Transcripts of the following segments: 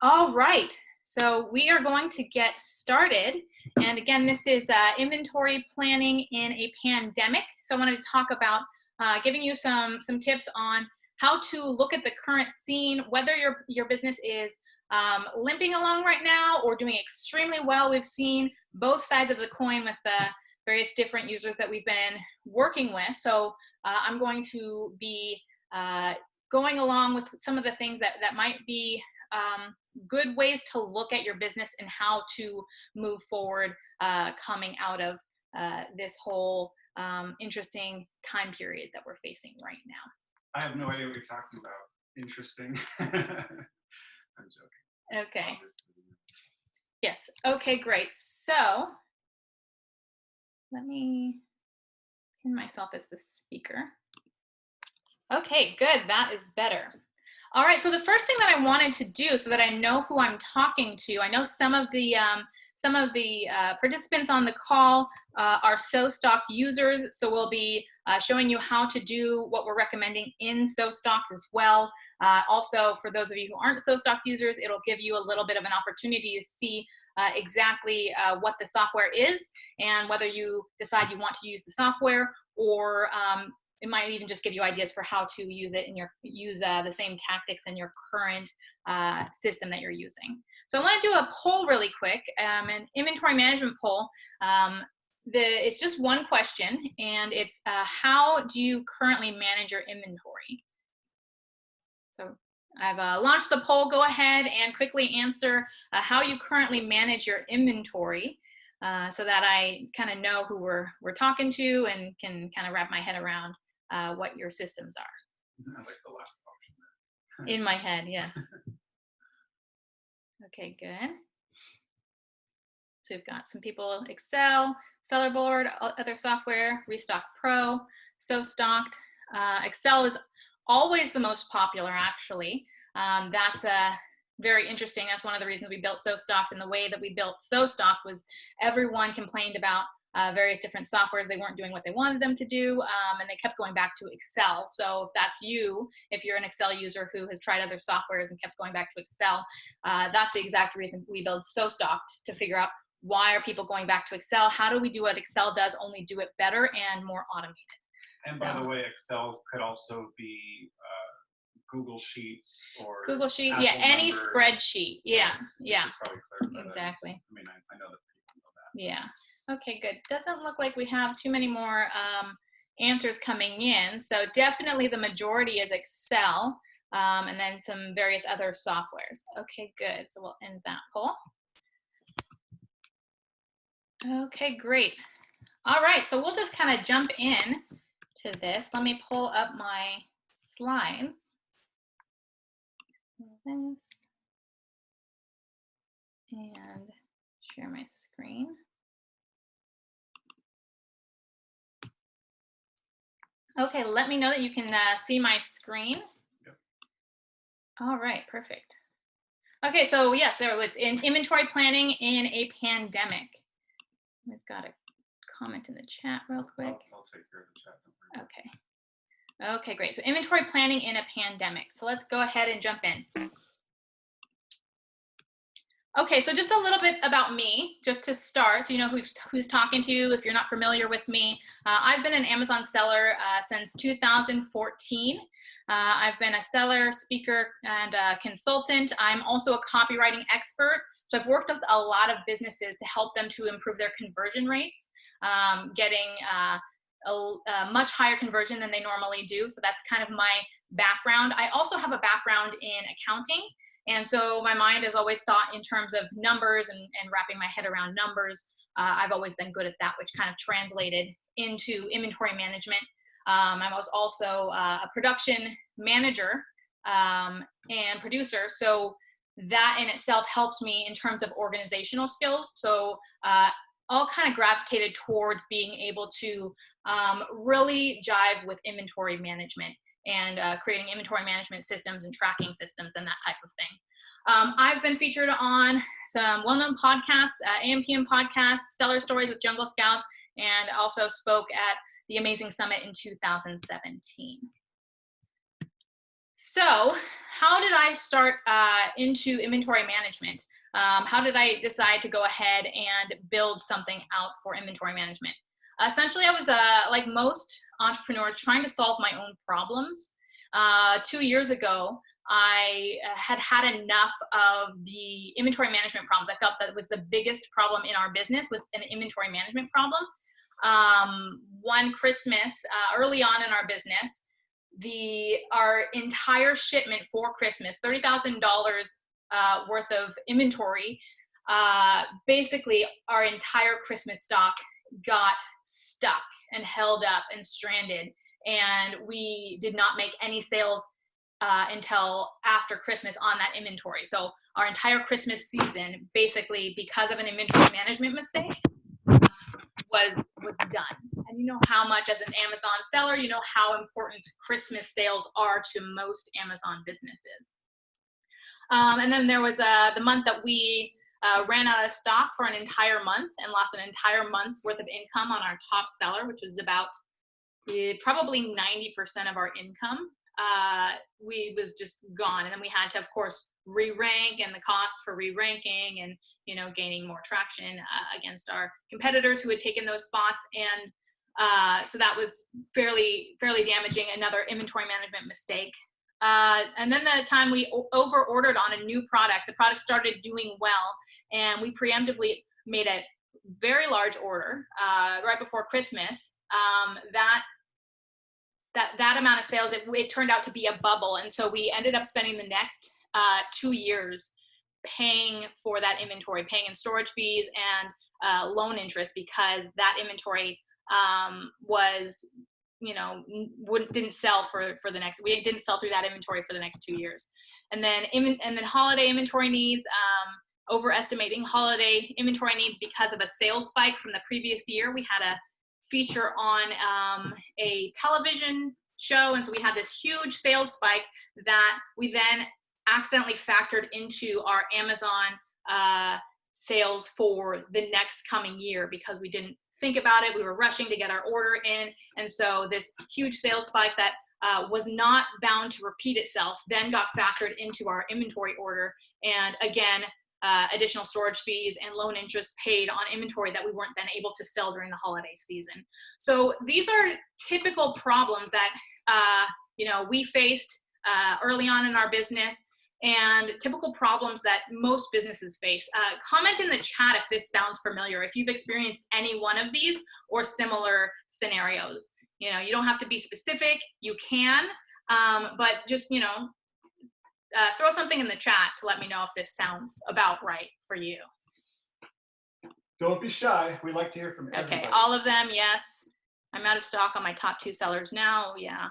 All right, so we are going to get started. And again, this is inventory planning in a pandemic. So I wanted to talk about giving you some tips on how to look at the current scene, whether your business is limping along right now or doing extremely well. We've seen both sides of the coin with the various different users that we've been working with. So I'm going to be going along with some of the things that might be good ways to look at your business and how to move forward coming out of this whole interesting time period that we're facing right now. I have no idea what you're talking about. Interesting. I'm joking. Okay. Yes. Okay, great. So let me pin myself as the speaker. Okay, good. That is better. All right, so the first thing that I wanted to do so that I know who I'm talking to, I know some of the participants on the call are SoStocked users, so we'll be showing you how to do what we're recommending in SoStocked as well. Also, for those of you who aren't SoStocked users, it'll give you a little bit of an opportunity to see exactly what the software is and whether you decide you want to use the software or it might even just give you ideas for how to use it and use the same tactics in your current system that you're using. So I want to do a poll really quick, an inventory management poll. It's just one question, and it's how do you currently manage your inventory? So I've launched the poll. Go ahead and quickly answer how you currently manage your inventory. So that I kind of know who we're talking to and can kind of wrap my head around what your systems are. I like the last option. In my head, yes. Okay, good. So we've got some people, Excel, Seller Board, other software, Restock Pro, SoStocked. Excel is always the most popular, actually. That's very interesting. That's one of the reasons we built SoStocked, and the way that we built SoStocked was everyone complained about various different softwares. They weren't doing what they wanted them to do, and they kept going back to Excel. So if that's you, if you're an Excel user who has tried other softwares and kept going back to Excel, that's the exact reason we built SoStocked, to figure out why are people going back to Excel? How do we do what Excel does, only do it better and more automated? And by the way, Excel could also be Google Sheets or Google Sheet, Apple yeah, any numbers. spreadsheet, yeah, yeah, exactly. I mean, I know that people know that. Yeah. Okay, good. Doesn't look like we have too many more answers coming in. So definitely the majority is Excel, and then some various other softwares. Okay, good. So we'll end that poll. Okay, great. All right, so we'll just kind of jump in to this. Let me pull up my slides. This. And share my screen. Okay, let me know that you can see my screen. Yep. All right, perfect. Okay, so yes, so it's in inventory planning in a pandemic. We've got a comment in the chat real quick. I'll take care of the chat. Don't worry. Okay. Okay, great. So inventory planning in a pandemic. So let's go ahead and jump in. Okay, so just a little bit about me, just to start, so you know who's talking to you if you're not familiar with me. I've been an Amazon seller since 2014. I've been a seller, speaker, and consultant. I'm also a copywriting expert. So I've worked with a lot of businesses to help them to improve their conversion rates, getting a much higher conversion than they normally do. So that's kind of my background. I also have a background in accounting. And so my mind has always thought in terms of numbers and wrapping my head around numbers. I've always been good at that, which kind of translated into inventory management. I was also a production manager and producer. So that in itself helped me in terms of organizational skills. So all kind of gravitated towards being able to really jive with inventory management and creating inventory management systems and tracking systems and that type of thing. I've been featured on some well-known podcasts, AMPM podcast, Seller Stories with Jungle Scouts, and also spoke at the Amazing Summit in 2017. So how did I start into inventory management? How did I decide to go ahead and build something out for inventory management? Essentially, I was like most entrepreneurs trying to solve my own problems. 2 years ago, I had enough of the inventory management problems. I felt that it was the biggest problem in our business was an inventory management problem. One Christmas, early on in our business, our entire shipment for Christmas, $30,000 worth of inventory, basically our entire Christmas stock got stuck and held up and stranded, and we did not make any sales until after Christmas on that inventory. So our entire Christmas season, basically because of an inventory management mistake, was done. And you know how much, as an Amazon seller, you know how important Christmas sales are to most Amazon businesses. And then there was the month that we ran out of stock for an entire month and lost an entire month's worth of income on our top seller, which was about probably 90% of our income. We was just gone. And then we had to, of course, re-rank, and the cost for re-ranking and, you know, gaining more traction against our competitors who had taken those spots. And so that was fairly damaging, another inventory management mistake. And then the time we over-ordered on a new product, the product started doing well, and we preemptively made a very large order right before Christmas. That amount of sales, it turned out to be a bubble. And so we ended up spending the next 2 years paying for that inventory, paying in storage fees and loan interest, because that inventory was, you know, didn't sell we didn't sell through that inventory for the next 2 years. And then holiday inventory needs, overestimating holiday inventory needs because of a sales spike from the previous year. We had a feature on a television show, and so we had this huge sales spike that we then accidentally factored into our Amazon sales for the next coming year because we didn't think about it. We were rushing to get our order in, and so this huge sales spike that was not bound to repeat itself then got factored into our inventory order, and again, additional storage fees and loan interest paid on inventory that we weren't then able to sell during the holiday season. So these are typical problems that you know, we faced early on in our business, and typical problems that most businesses face. Comment in the chat if this sounds familiar, if you've experienced any one of these or similar scenarios. You know, you don't have to be specific, you can, but just, you know, throw something in the chat to let me know if this sounds about right for you. Don't be shy. We like to hear from everybody. Okay, all of them, yes. I'm out of stock on my top 2 sellers now. Yeah.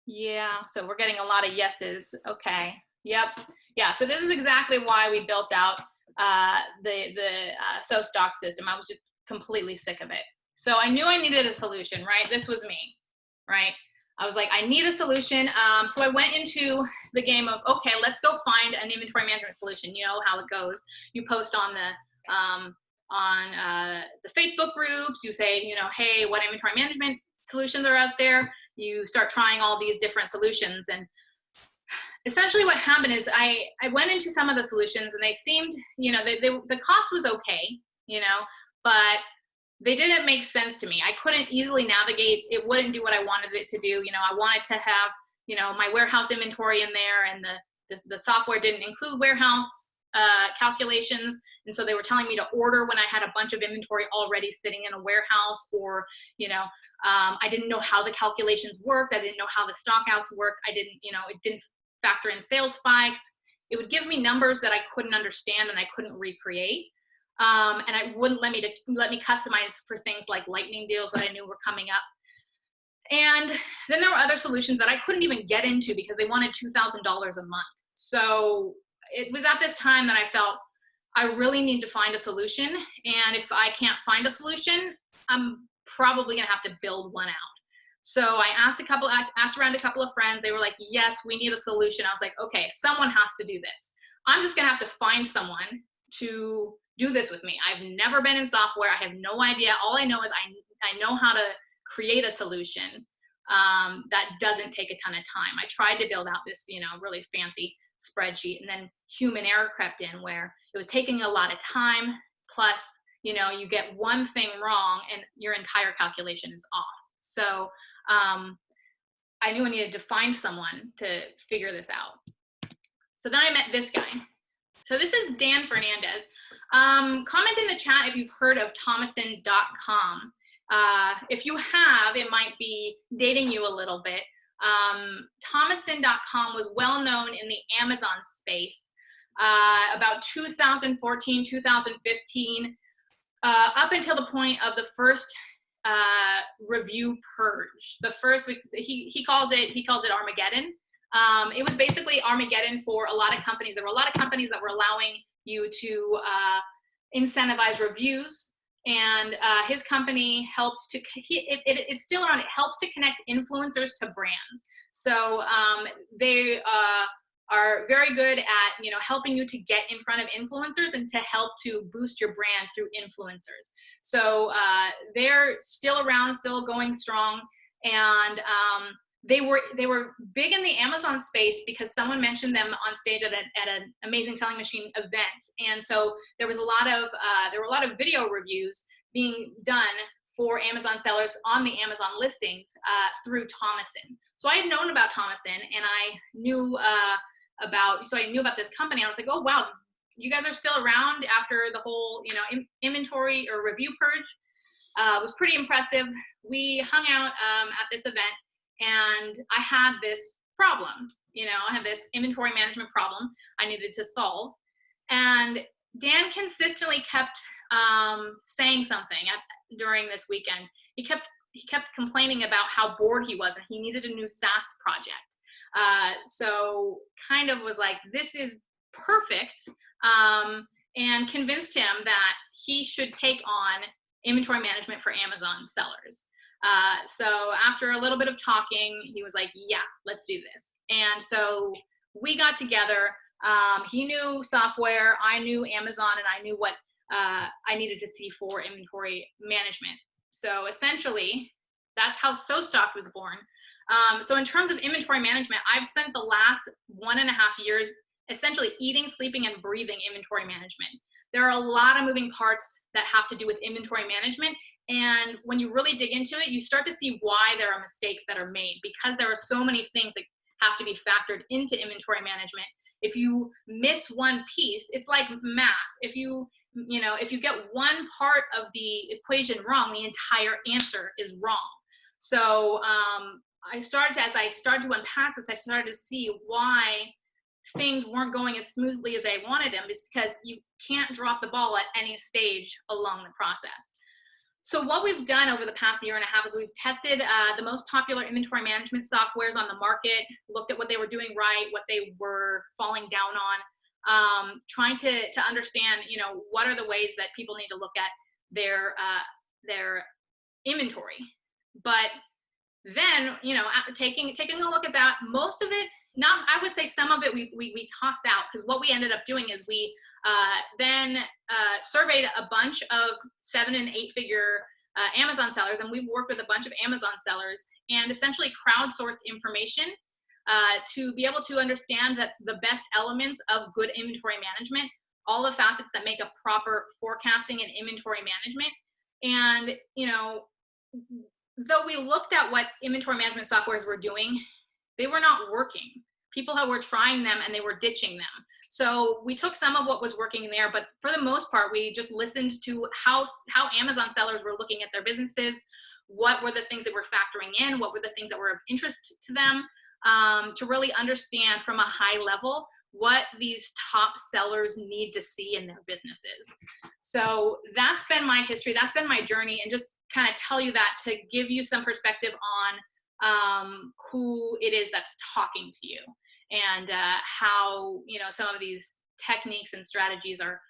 Yeah, so we're getting a lot of yeses. Okay. Yep. Yeah, so this is exactly why we built out the stock system. I was just completely sick of it. So I knew I needed a solution, right? This was me, right? I was like, I need a solution. So I went into the game of, okay, let's go find an inventory management solution. You know how it goes. You post on the Facebook groups. You say, you know, hey, what inventory management solutions are out there? You start trying all these different solutions. And essentially what happened is I went into some of the solutions, and they seemed, you know, the cost was okay, you know, but they didn't make sense to me. I couldn't easily navigate. It wouldn't do what I wanted it to do. You know, I wanted to have, you know, my warehouse inventory in there, and the software didn't include warehouse calculations. And so they were telling me to order when I had a bunch of inventory already sitting in a warehouse, or, you know, I didn't know how the calculations worked. I didn't know how the stockouts worked. I didn't, you know, it didn't factor in sales spikes. It would give me numbers that I couldn't understand and I couldn't recreate. And I wouldn't let me customize for things like lightning deals that I knew were coming up. And then there were other solutions that I couldn't even get into because they wanted $2,000 a month. So it was at this time that I felt I really need to find a solution. And if I can't find a solution, I'm probably gonna have to build one out. So I asked around a couple of friends. They were like, yes, we need a solution. I was like, okay, someone has to do this. I'm just gonna have to find someone to do this with me. I've never been in software. I have no idea. All I know is I know how to create a solution. that doesn't take a ton of time. I tried to build out this, really fancy spreadsheet, and then human error crept in where it was taking a lot of time, plus, you get one thing wrong and your entire calculation is off. So I knew I needed to find someone to figure this out. So then I met this guy. So this is Dan Fernandez. Comment in the chat if you've heard of Thomason.com. If you have, it might be dating you a little bit. Thomason.com was well known in the Amazon space about 2014, 2015, up until the point of the first review purge. The first, he calls it Armageddon. It was basically Armageddon for a lot of companies. There were a lot of companies that were allowing you to incentivize reviews, and his company helped to, it's still around, it helps to connect influencers to brands. So they are very good at, helping you to get in front of influencers and to help to boost your brand through influencers. So they're still around, still going strong, and they were big in the Amazon space because someone mentioned them on stage at an Amazing Selling Machine event, and so there were a lot of video reviews being done for Amazon sellers on the Amazon listings through Thomason. So I had known about Thomason, and I knew about this company. I was like, oh wow, you guys are still around after the whole inventory or review purge. It was pretty impressive. We hung out at this event, and I had this problem. I had this inventory management problem I needed to solve, and Dan consistently kept saying something during this weekend. He kept complaining about how bored he was and he needed a new SaaS project. So kind of was like, this is perfect, and convinced him that he should take on inventory management for Amazon sellers. So after a little bit of talking, he was like, yeah, let's do this. And so we got together. He knew software, I knew Amazon, and I knew what I needed to see for inventory management. So essentially, that's how So Stocked was born. So in terms of inventory management, I've spent the last 1.5 years essentially eating, sleeping, and breathing inventory management. There are a lot of moving parts that have to do with inventory management. And when you really dig into it, you start to see why there are mistakes that are made, because there are so many things that have to be factored into inventory management. If you miss one piece, it's like math. If you get one part of the equation wrong, the entire answer is wrong. So as I started to unpack this, I started to see why things weren't going as smoothly as I wanted them. It's because you can't drop the ball at any stage along the process. So what we've done over the past 1.5 years is we've tested the most popular inventory management softwares on the market, looked at what they were doing right, what they were falling down on, trying to understand, what are the ways that people need to look at their inventory. But then, taking a look at that, most of it, I would say some of it we tossed out, because what we ended up doing is we then surveyed a bunch of 7- and 8-figure Amazon sellers, and we've worked with a bunch of Amazon sellers and essentially crowdsourced information to be able to understand that the best elements of good inventory management, all the facets that make up proper forecasting and inventory management. And, though we looked at what inventory management softwares were doing, they were not working. People were trying them and they were ditching them. So we took some of what was working there, but for the most part, we just listened to how Amazon sellers were looking at their businesses, what were the things that were factoring in, what were the things that were of interest to them, to really understand from a high level what these top sellers need to see in their businesses. So that's been my history, that's been my journey, and just kind of tell you that to give you some perspective on who it is that's talking to you, and how some of these techniques and strategies are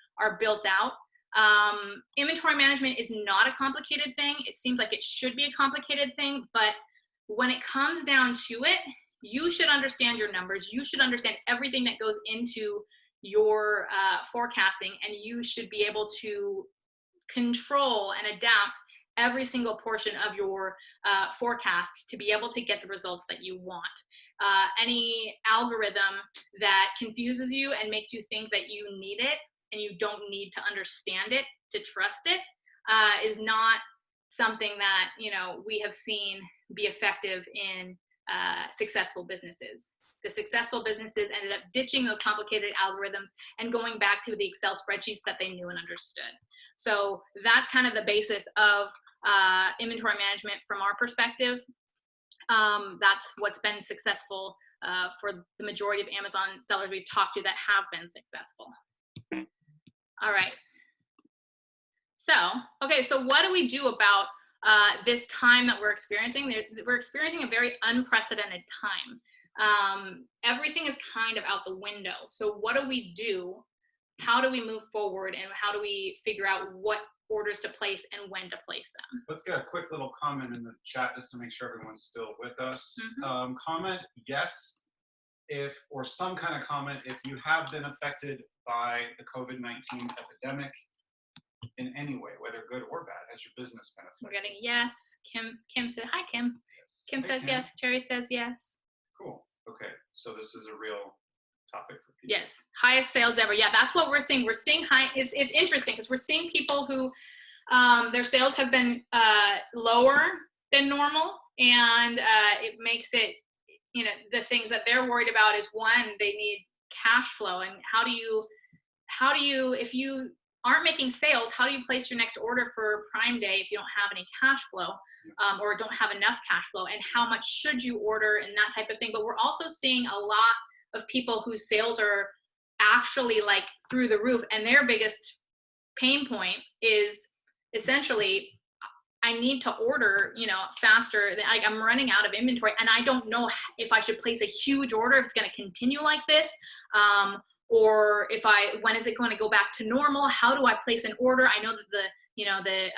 built out. Inventory management is not a complicated thing. It seems like it should be a complicated thing, but when it comes down to it, you should understand your numbers. You should understand everything that goes into your forecasting, and you should be able to control and adapt every single portion of your forecast to be able to get the results that you want. Any algorithm that confuses you and makes you think that you need it and you don't need to understand it to trust it is not something that, you know, we have seen be effective in successful businesses. The successful businesses ended up ditching those complicated algorithms and going back to the Excel spreadsheets that they knew and understood. So that's kind of the basis of inventory management from our perspective. That's what's been successful for the majority of Amazon sellers we've talked to that have been successful. All right. So, okay, so what do we do about this time that we're experiencing? We're experiencing a very unprecedented time. Everything is kind of out the window. So what do we do? How do we move forward? And how do we figure out what orders to place and when to place them? Let's get a quick little comment in the chat just to make sure everyone's still with us. Mm-hmm. Comment yes, if, or some kind of comment, if you have been affected by the COVID-19 epidemic in any way, whether good or bad. Has your business been affected? We're getting yes. Kim said, hi, Kim. Yes. Kim Hey, says Kim. yes. Terry says yes. Cool. Okay. So this is a real topic for people. Yes. Highest sales ever. Yeah, that's what we're seeing. We're seeing high. It's interesting because we're seeing people who their sales have been lower than normal. And it makes it, you know, the things that they're worried about is, one, they need cash flow. And how do you, if you aren't making sales, how do you place your next order for Prime Day if you don't have any cash flow or don't have enough cash flow? And how much should you order and that type of thing? But we're also seeing a lot of people whose sales are actually like through the roof, and their biggest pain point is essentially, I need to order, you know, faster. I'm running out of inventory, and I don't know if I should place a huge order, if it's going to continue like this, or when is it going to go back to normal? How do I place an order? I know that the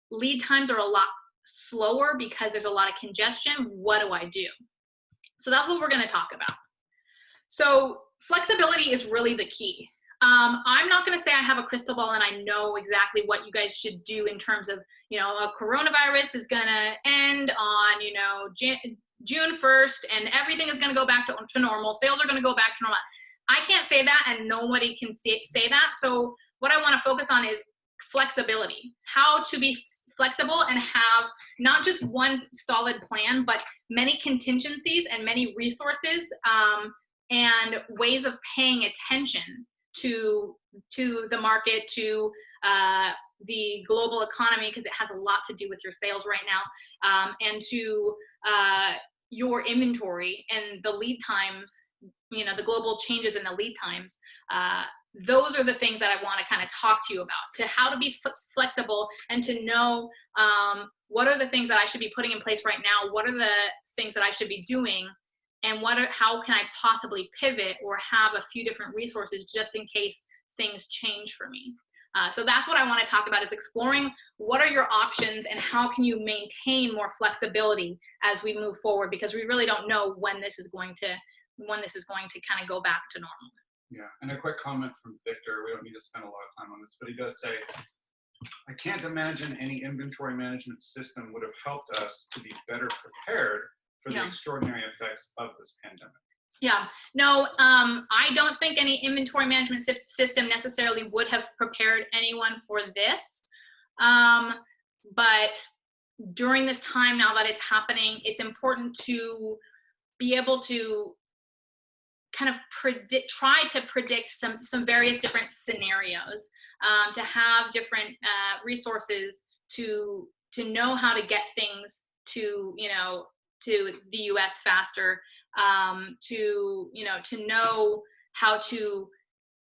lead times are a lot slower because there's a lot of congestion. What do I do? So that's what we're going to talk about. So flexibility is really the key. I'm not going to say I have a crystal ball and I know exactly what you guys should do in terms of, you know, a coronavirus is going to end on, you know, June 1st and everything is going to go back to normal. Sales are going to go back to normal. I can't say that, and nobody can say that. So what I want to focus on is flexibility, how to be flexible and have not just one solid plan, but many contingencies and many resources and ways of paying attention to the market, to the global economy, because it has a lot to do with your sales right now, and to your inventory and the lead times, you know, the global changes in the lead times. Those are the things that I want to kind of talk to you about, to how to be flexible and to know what are the things that I should be putting in place right now, what are the things that I should be doing, and how can I possibly pivot or have a few different resources just in case things change for me. So that's what I want to talk about, is exploring what are your options and how can you maintain more flexibility as we move forward, because we really don't know when this is going to kind of go back to normal. Yeah, and a quick comment from Victor. We don't need to spend a lot of time on this, but he does say, I can't imagine any inventory management system would have helped us to be better prepared for the extraordinary effects of this pandemic. Yeah, no, I don't think any inventory management system necessarily would have prepared anyone for this. But during this time, now that it's happening, it's important to be able to kind of try to predict some various different scenarios, to have different resources to know how to get things to, you know, to the US faster, to know how to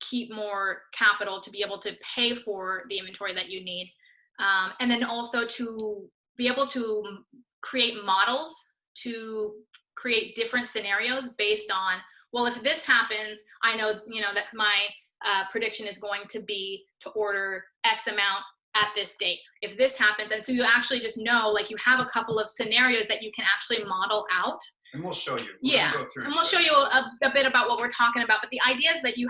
keep more capital to be able to pay for the inventory that you need. And then also to be able to create models, to create different scenarios based on, well, if this happens, I know, you know, that my prediction is going to be to order X amount at this date. If this happens, and so you actually just know, like, you have a couple of scenarios that you can actually model out. And we'll show you. Yeah, go through and we'll show you a bit about what we're talking about. But the idea is that you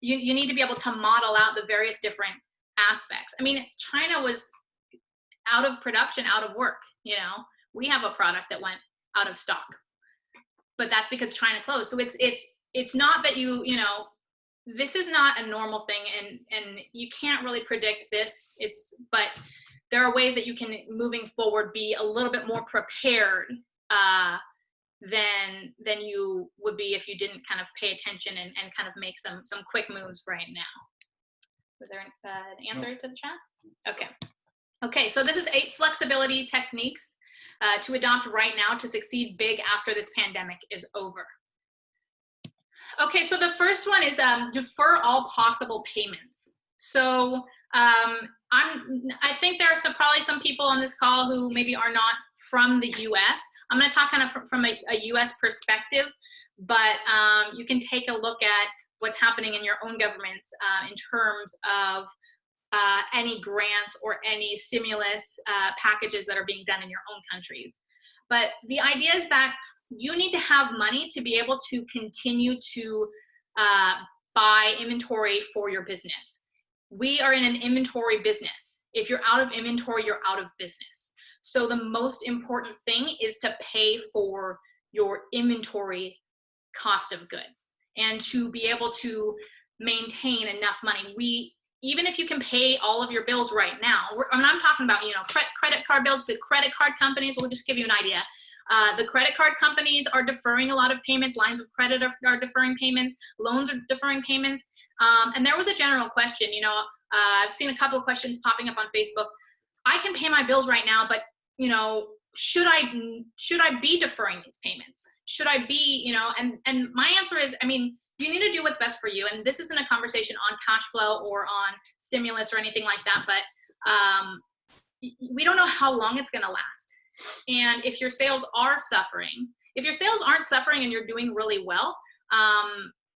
need to be able to model out the various different aspects. I mean, China was out of production, out of work. You know, we have a product that went out of stock, but that's because China closed. So it's not that you know, this is not a normal thing, and you can't really predict this. But there are ways that you can, moving forward, be a little bit more prepared than you would be if you didn't kind of pay attention and kind of make some quick moves right now. Was there an answer to the chat? Okay, so this is 8 flexibility techniques to adopt right now to succeed big after this pandemic is over. Okay, so the first one is defer all possible payments. So I think there are probably some people on this call who maybe are not from the US. I'm going to talk kind of from a US perspective, but you can take a look at what's happening in your own governments in terms of any grants or any stimulus packages that are being done in your own countries. But the idea is that you need to have money to be able to continue to buy inventory for your business. We are in an inventory business. If you're out of inventory, you're out of business. So the most important thing is to pay for your inventory cost of goods and to be able to maintain enough money. Even if you can pay all of your bills right now, I'm talking about, you know, credit card bills, the credit card companies, we'll just give you an idea. The credit card companies are deferring a lot of payments. Lines of credit are deferring payments. Loans are deferring payments. And there was a general question, you know, I've seen a couple of questions popping up on Facebook. I can pay my bills right now, but, you know, should I be deferring these payments? Should I be, you know, and my answer is, I mean, you need to do what's best for you. And this isn't a conversation on cash flow or on stimulus or anything like that, but we don't know how long it's going to last. And if your sales are suffering, if your sales aren't suffering and you're doing really well,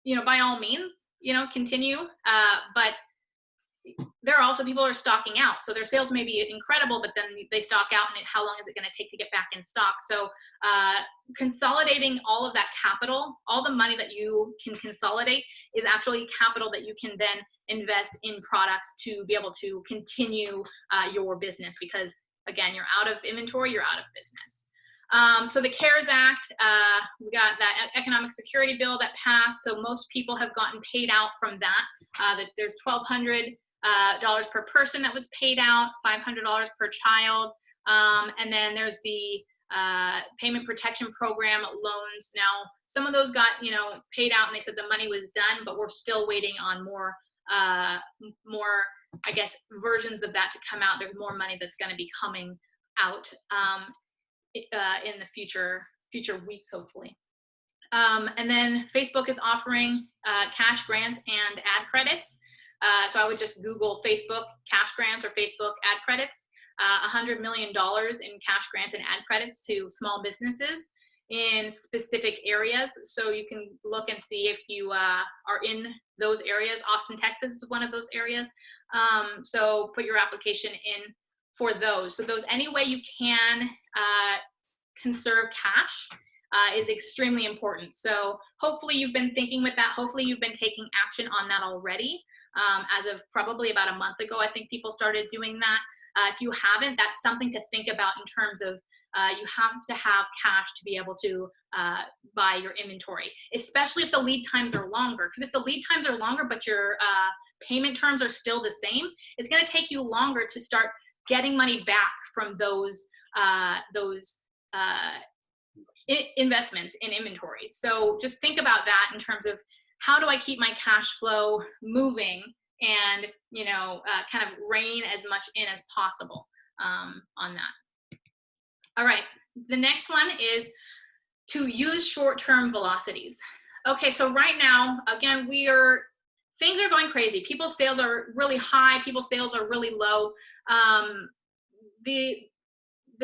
you know, by all means, you know, continue. But there are also people who are stocking out. So their sales may be incredible, but then they stock out, and how long is it going to take to get back in stock? So consolidating all of that capital, all the money that you can consolidate is actually capital that you can then invest in products to be able to continue your business, because again, you're out of inventory, you're out of business. So the CARES Act, we got that economic security bill that passed. So most people have gotten paid out from that. That there's $1,200 per person that was paid out, $500 per child. And then there's the payment protection program loans. Now, some of those got, you know, paid out, and they said the money was done, but we're still waiting on more, I guess, versions of that to come out. There's more money that's going to be coming out in the future weeks, hopefully. And then Facebook is offering cash grants and ad credits. So I would just Google Facebook cash grants or Facebook ad credits. $100 million in cash grants and ad credits to small businesses in specific areas. So you can look and see if you are in those areas. Austin, Texas is one of those areas. So put your application in for those. So those, any way you can conserve cash is extremely important. So hopefully you've been thinking with that. Hopefully you've been taking action on that already. As of probably about a month ago, I think people started doing that. If you haven't, that's something to think about in terms of you have to have cash to be able to buy your inventory, especially if the lead times are longer. Because if the lead times are longer, but your payment terms are still the same, it's going to take you longer to start getting money back from those investments in inventory. So just think about that in terms of, how do I keep my cash flow moving and, you know, kind of rein as much in as possible on that. All right, the next one is to use short-term velocities. Okay, so right now, again, things are going crazy. People's sales are really high. People's sales are really low. The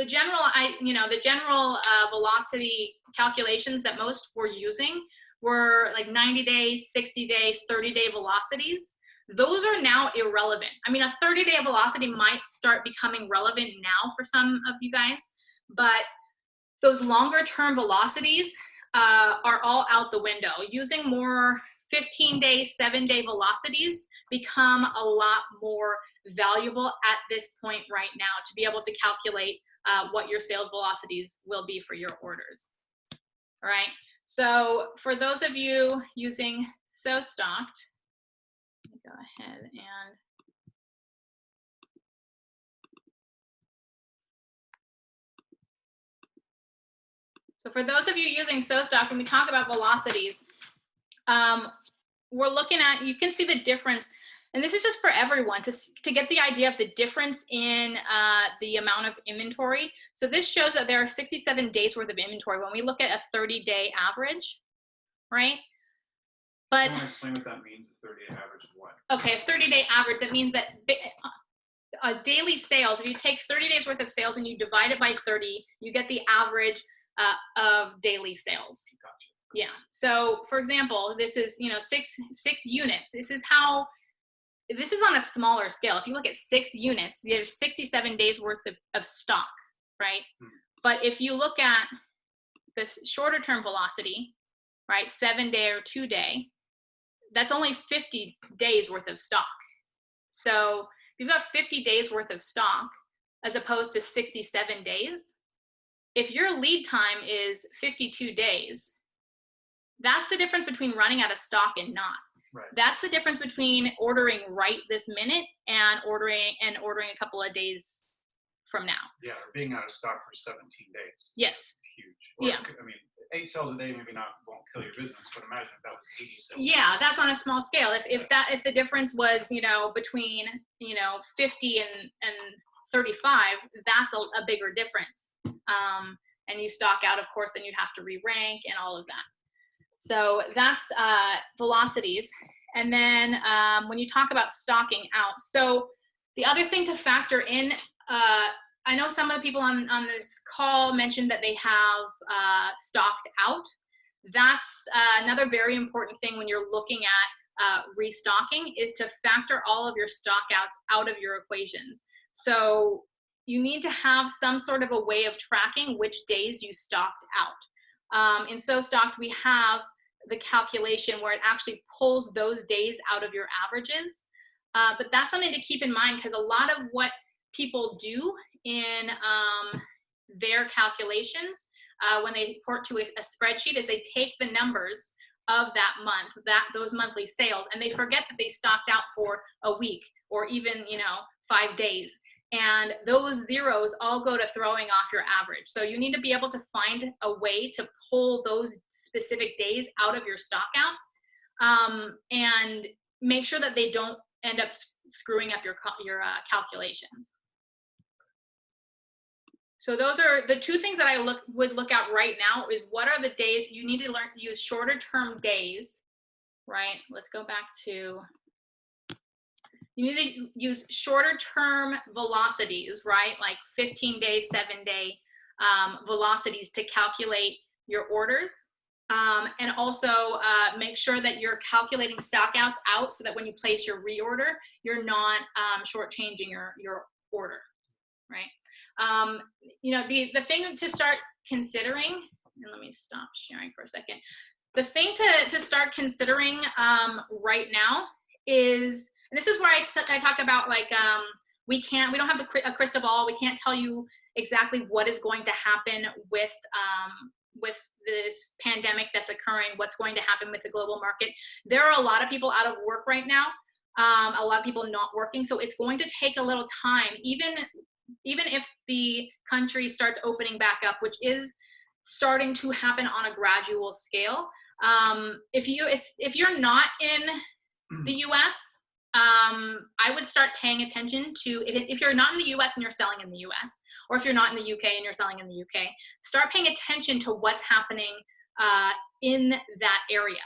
general velocity calculations that most were using were like 90-day, 60-day, 30-day velocities. Those are now irrelevant. I mean, a 30-day velocity might start becoming relevant now for some of you guys, but those longer term velocities are all out the window. Using more 15-day, 7-day velocities become a lot more valuable at this point right now to be able to calculate what your sales velocities will be for your orders. All right. So for those of you using SoStocked, go ahead and so for those of you using SoStock, when we talk about velocities, we're looking at, you can see the difference, and this is just for everyone to get the idea of the difference in the amount of inventory. So this shows that there are 67 days worth of inventory when we look at a 30-day average, right? But you want to explain what that means? A 30-day average is what? Okay, a 30-day average, that means that daily sales, if you take 30 days worth of sales and you divide it by 30, you get the average of daily sales. Gotcha. Yeah. So for example, this is, you know, six units. This is on a smaller scale. If you look at 6 units, there's 67 days worth of stock, right? But if you look at this shorter term velocity, right, 7-day or 2-day, that's only 50 days worth of stock. So if you've got 50 days worth of stock as opposed to 67 days, if your lead time is 52 days, that's the difference between running out of stock and not. Right. That's the difference between ordering right this minute and ordering a couple of days from now. Yeah, or being out of stock for 17 days. Yes. That's huge. Or, Yeah. I mean, 8 sales a day maybe won't kill your business, but imagine if that was 80 sales. Yeah, that's on a small scale. If the difference was, you know, between, you know, 50 and 35, that's a bigger difference. And you stock out, of course, then you'd have to re-rank and all of that. So that's velocities. And then when you talk about stocking out, so the other thing to factor in, I know some of the people on this call mentioned that they have stocked out. That's another very important thing when you're looking at restocking, is to factor all of your stock outs out of your equations. So you need to have some sort of a way of tracking which days you stocked out. In SoStocked, we have the calculation where it actually pulls those days out of your averages. But that's something to keep in mind, because a lot of what people do in their calculations when they report to a spreadsheet is they take the numbers of that month, those monthly sales, and they forget that they stocked out for a week or even, you know, 5 days. And those zeros all go to throwing off your average. So you need to be able to find a way to pull those specific days out of your stock out, and make sure that they don't end up screwing up your calculations. So those are the 2 things that I would look at right now, is what are the days you need to use shorter term days, right? Let's go back to, you need to use shorter term velocities, right? Like 15-day, 7-day velocities to calculate your orders. And also make sure that you're calculating stockouts out so that when you place your reorder, you're not shortchanging your order, right? You know, the thing to start considering, and let me stop sharing for a second. The thing to start considering right now is, and this is where I talk about, like, we don't have a crystal ball. We can't tell you exactly what is going to happen with this pandemic that's occurring, what's going to happen with the global market. There are a lot of people out of work right now, a lot of people not working. So it's going to take a little time, even if the country starts opening back up, which is starting to happen on a gradual scale. If you're not in the US, I would start paying attention to, if you're not in the US and you're selling in the US, or if you're not in the UK and you're selling in the UK, start paying attention to what's happening in that area.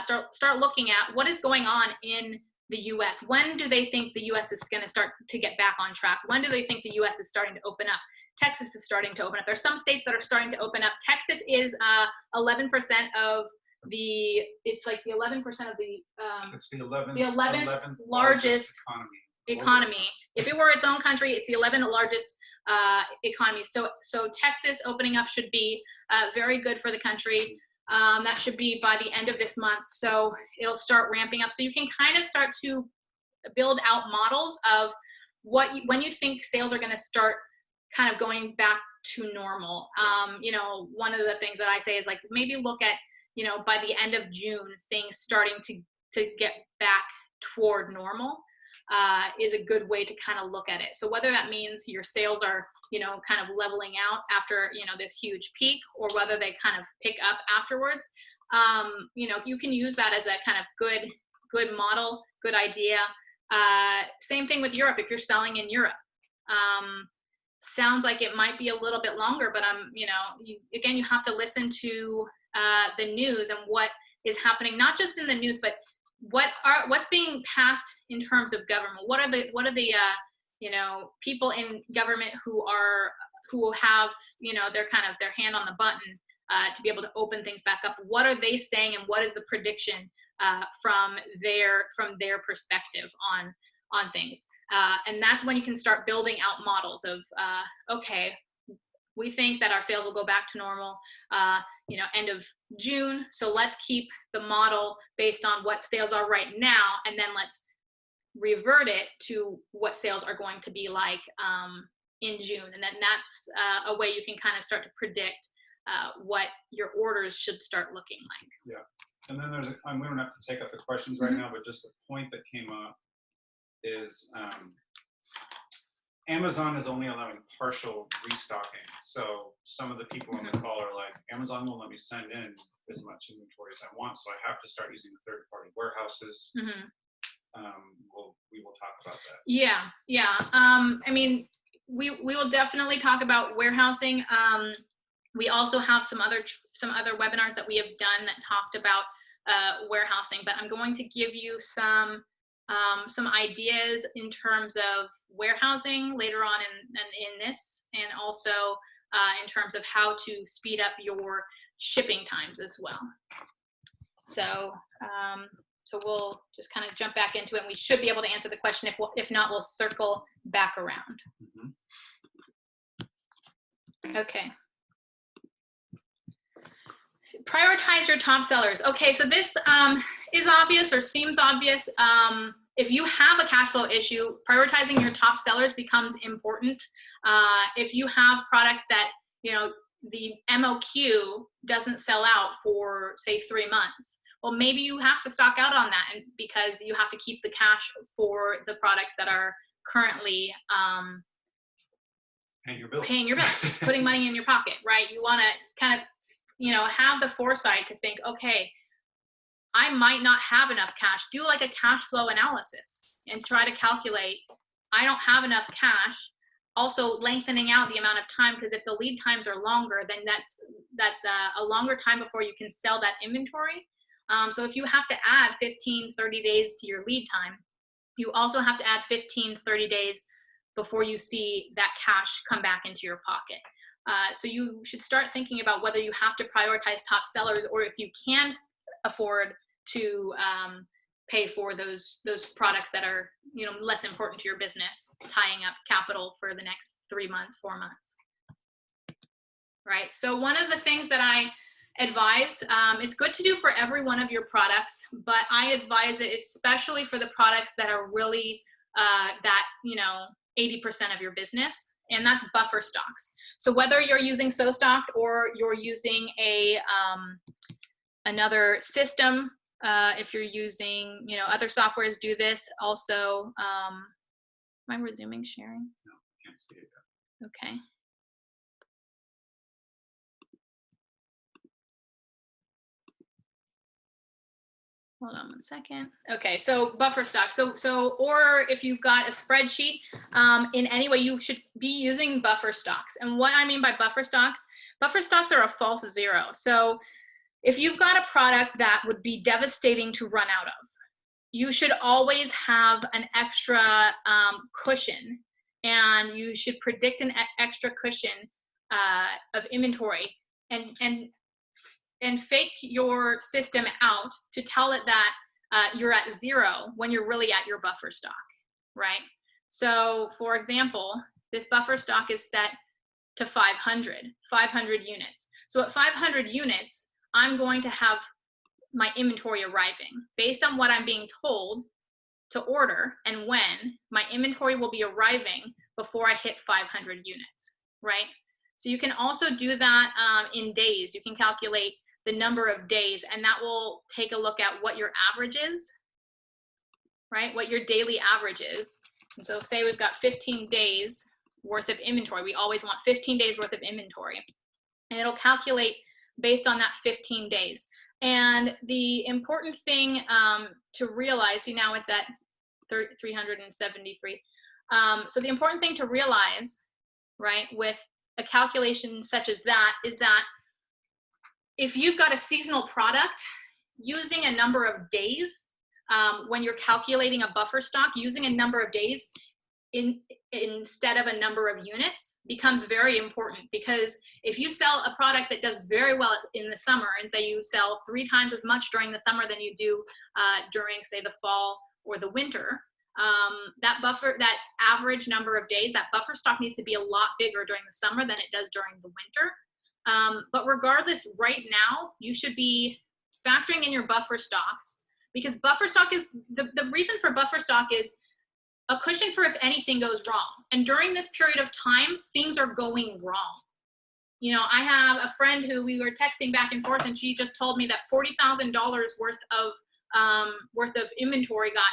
Start looking at what is going on in the US. When do they think the US is going to start to get back on track? When do they think the US is starting to open up? Texas is starting to open up. There's some states that are starting to open up. Texas is 11% of the, it's like the 11% of the, it's the 11th, 11th largest economy. If it were its own country, it's the 11th largest economy. So Texas opening up should be very good for the country. That should be by the end of this month. So it'll start ramping up. So you can kind of start to build out models of when you think sales are going to start kind of going back to normal. You know, one of the things that I say is like, maybe look at, you know, by the end of June, things starting to get back toward normal is a good way to kind of look at it. So whether that means your sales are, you know, kind of leveling out after, you know, this huge peak, or whether they kind of pick up afterwards, you know, you can use that as a kind of good model, good idea. Same thing with Europe. If you're selling in Europe, sounds like it might be a little bit longer, but you know, again, you have to listen to the news and what is happening, not just in the news, but what's being passed in terms of government. What are the you know, people in government who have, you know, their hand on the button to be able to open things back up. What are they saying, and what is the prediction from their perspective on things? And that's when you can start building out models of, okay, we think that our sales will go back to normal, you know, end of June. So let's keep the model based on what sales are right now, and then let's revert it to what sales are going to be like in June. And then that's a way you can kind of start to predict what your orders should start looking like. Yeah. And then there's we don't have to take up the questions right now, but just a point that came up is Amazon is only allowing partial restocking. So some of the people on the call are like, Amazon won't let me send in as much inventory as I want, so I have to start using third-party warehouses. We will talk about that. Yeah. I mean, we will definitely talk about warehousing. We also have some other webinars that we have done that talked about warehousing, but I'm going to give you some ideas in terms of warehousing later on in this, and also in terms of how to speed up your shipping times as well. So we'll just kind of jump back into it, and we should be able to answer the question. If not, we'll circle back around. Okay. Prioritize your top sellers. Okay, so this is obvious, or seems obvious. If you have a cash flow issue, prioritizing your top sellers becomes important. If you have products that, you know, the MOQ doesn't sell out for, say, 3 months, well, maybe you have to stock out on that, and because you have to keep the cash for the products that are currently paying your bills, putting money in your pocket, right? You want to kind of, you know, have the foresight to think, okay, I might not have enough cash. Do like a cash flow analysis and try to calculate, I don't have enough cash. Also lengthening out the amount of time, because if the lead times are longer, then that's a longer time before you can sell that inventory. So if you have to add 15, 30 days to your lead time, you also have to add 15, 30 days before you see that cash come back into your pocket. So you should start thinking about whether you have to prioritize top sellers, or if you can afford to pay for those products that are, you know, less important to your business, tying up capital for the next 3 months, 4 months. Right. So one of the things that I advise, it's good to do for every one of your products, but I advise it especially for the products that are really that, you know, 80% of your business, and that's buffer stocks. So whether you're using SoStock or you're using another system, if you're using, you know, other softwares do this also. Am I resuming sharing? No, can't see it yet. Okay. Hold on 1 second. Okay, so buffer stock. So or if you've got a spreadsheet, in any way, you should be using buffer stocks. And what I mean by buffer stocks are a false zero. So if you've got a product that would be devastating to run out of, you should always have an extra cushion, and you should predict an extra cushion of inventory, and fake your system out to tell it that you're at 0 when you're really at your buffer stock, right? So for example, this buffer stock is set to 500 units. So at 500 units, I'm going to have my inventory arriving. Based on what I'm being told, to order and when my inventory will be arriving before I hit 500 units, right? So you can also do that in days. You can calculate the number of days, and that will take a look at what your average is, right? What your daily average is. And so say we've got 15 days worth of inventory. We always want 15 days worth of inventory. And it'll calculate based on that 15 days. And the important thing to realize, see now it's at 373. So the important thing to realize, right, with a calculation such as that is that if you've got a seasonal product, using a number of days, when you're calculating a buffer stock, using a number of days instead of a number of units becomes very important, because if you sell a product that does very well in the summer, and say you sell 3 times as much during the summer than you do during, say, the fall or the winter, that average number of days, that buffer stock needs to be a lot bigger during the summer than it does during the winter. But regardless, right now, you should be factoring in your buffer stocks, because buffer stock is, the reason for buffer stock is a cushion for if anything goes wrong. And during this period of time, things are going wrong. You know, I have a friend who we were texting back and forth, and she just told me that $40,000 worth of inventory got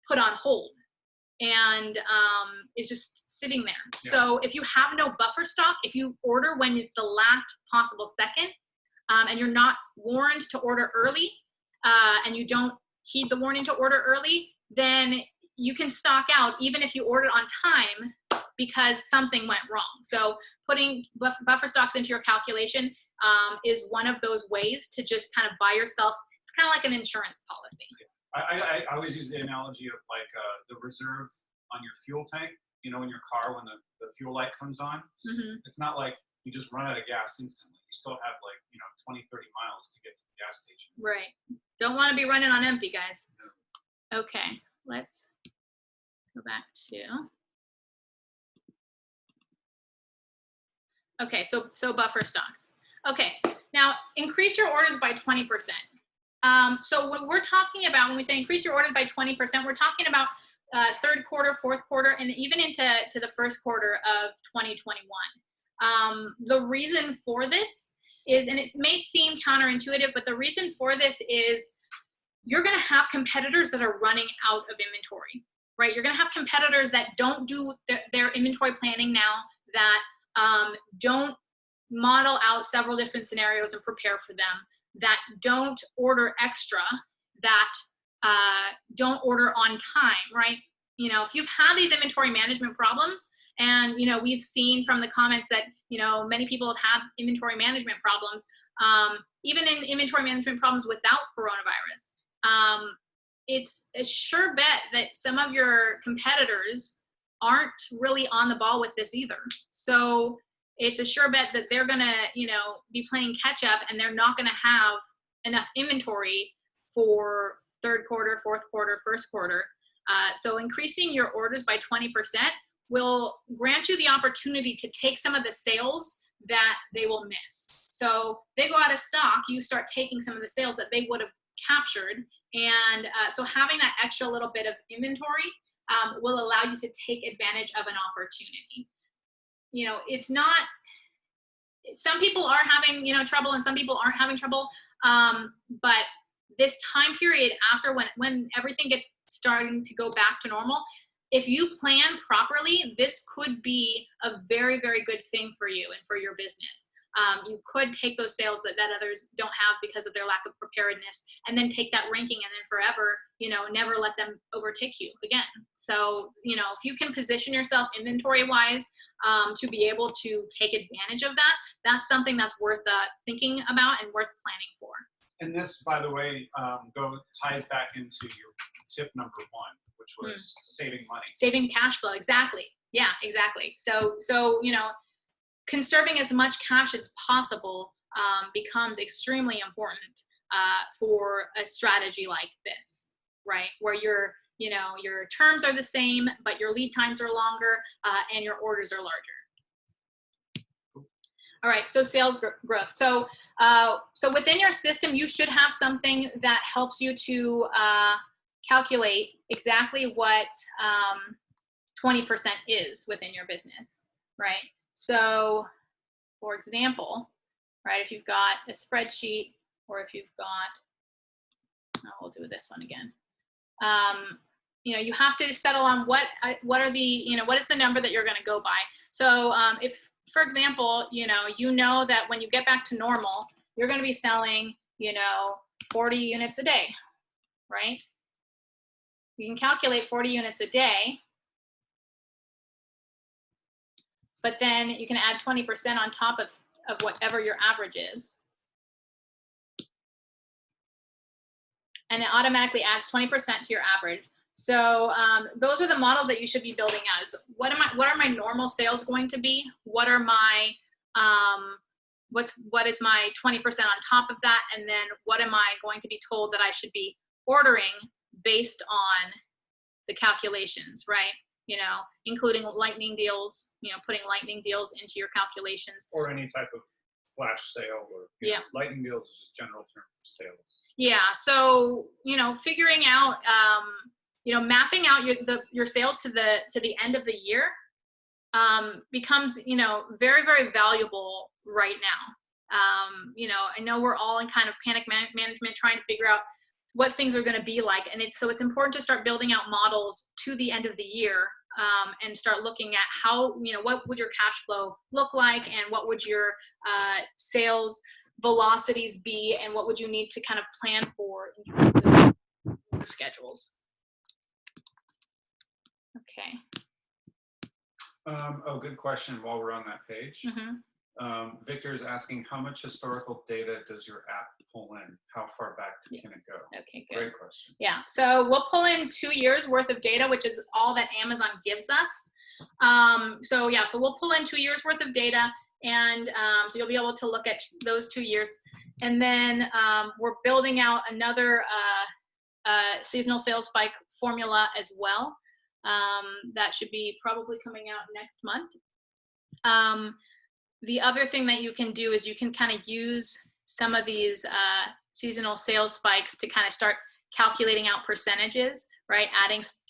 put on hold and is just sitting there. Yeah. So if you have no buffer stock, if you order when it's the last possible second, and you're not warned to order early, and you don't heed the warning to order early, then you can stock out even if you ordered on time because something went wrong. So putting buffer stocks into your calculation is one of those ways to just kind of buy yourself. It's kind of like an insurance policy. I always use the analogy of like the reserve on your fuel tank, you know, in your car when the fuel light comes on. Mm-hmm. It's not like you just run out of gas instantly. You still have like, you know, 20, 30 miles to get to the gas station. Right. Don't want to be running on empty, guys. No. Okay, let's go back to. Okay, so buffer stocks. Okay, now increase your orders by 20%. So when we're talking about, when we say increase your orders by 20%, we're talking about third quarter, fourth quarter, and even into the first quarter of 2021. The reason for this is, and it may seem counterintuitive, but the reason for this is you're going to have competitors that are running out of inventory, right? You're going to have competitors that don't do their inventory planning now, that don't model out several different scenarios and prepare for them, that don't order extra, that don't order on time, right? You know, if you've had these inventory management problems, and, you know, we've seen from the comments that, you know, many people have had inventory management problems, even in inventory management problems without coronavirus. It's a sure bet that some of your competitors aren't really on the ball with this either. So it's a sure bet that they're gonna, you know, be playing catch up, and they're not gonna have enough inventory for third quarter, fourth quarter, first quarter. So increasing your orders by 20% will grant you the opportunity to take some of the sales that they will miss. So they go out of stock, you start taking some of the sales that they would have captured. And so having that extra little bit of inventory will allow you to take advantage of an opportunity. You know, it's not, some people are having, you know, trouble, and some people aren't having trouble. But this time period after when everything gets starting to go back to normal, if you plan properly, this could be a very, very good thing for you and for your business. You could take those sales that others don't have because of their lack of preparedness, and then take that ranking, and then forever, you know, never let them overtake you again. So, you know, if you can position yourself inventory wise to be able to take advantage of that, that's something that's worth thinking about and worth planning for. And this, by the way, ties back into your tip number 1, which was saving money. Saving cash flow, exactly. Yeah, exactly. So you know, conserving as much cash as possible becomes extremely important for a strategy like this, right? Where your terms are the same, but your lead times are longer, and your orders are larger. All right, so sales growth. So within your system, you should have something that helps you to calculate exactly what 20% is within your business, right? So, for example, right, if you've got a spreadsheet, or if you've got, we'll do this one again. You know, you have to settle on what are the, you know, what is the number that you're going to go by. So if, for example, you know that when you get back to normal, you're going to be selling, you know, 40 units a day, right? You can calculate 40 units a day, but then you can add 20% on top of whatever your average is. And it automatically adds 20% to your average. So those are the models that you should be building out. Is what are my normal sales going to be? What are my what is my 20% on top of that? And then what am I going to be told that I should be ordering based on the calculations, right? You know, including lightning deals, you know, putting lightning deals into your calculations. Or any type of flash sale, or yeah, lightning deals is just general term sales. Yeah, so, you know, figuring out, you know, mapping out your sales to the end of the year becomes, you know, very, very valuable right now. You know, I know we're all in kind of panic management, trying to figure out what things are going to be like. And so it's important to start building out models to the end of the year and start looking at how, you know, what would your cash flow look like, and what would your sales velocities be, and what would you need to kind of plan for in terms of schedules. Okay. Oh, good question. While we're on that page, Victor is asking, how much historical data does your app pull in? How far back can it go? Okay, good. Great question. Yeah, so we'll pull in 2 years worth of data, which is all that Amazon gives us. So yeah, so we'll pull in 2 years worth of data, and so you'll be able to look at those 2 years. And then we're building out another seasonal sales spike formula as well. That should be probably coming out next month. The other thing that you can do is you can kind of use some of these seasonal sales spikes to kind of start calculating out percentages, right?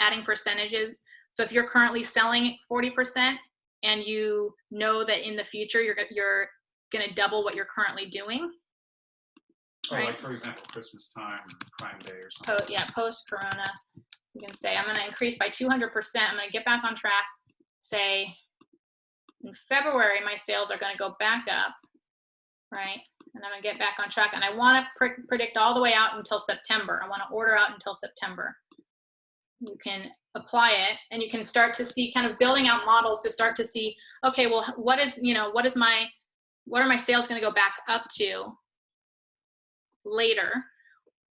Adding percentages. So if you're currently selling 40% and you know that in the future you're going to double what you're currently doing. Right? Like, for example, Christmas time, Prime Day or something. Post-corona, you can say, I'm going to increase by 200%. I'm going to get back on track. Say, in February, my sales are going to go back up, right? And I'm going to get back on track. And I want to predict all the way out until September. I want to order out until September. You can apply it, and you can start to see, kind of building out models to start to see, okay, well, what are my sales going to go back up to later?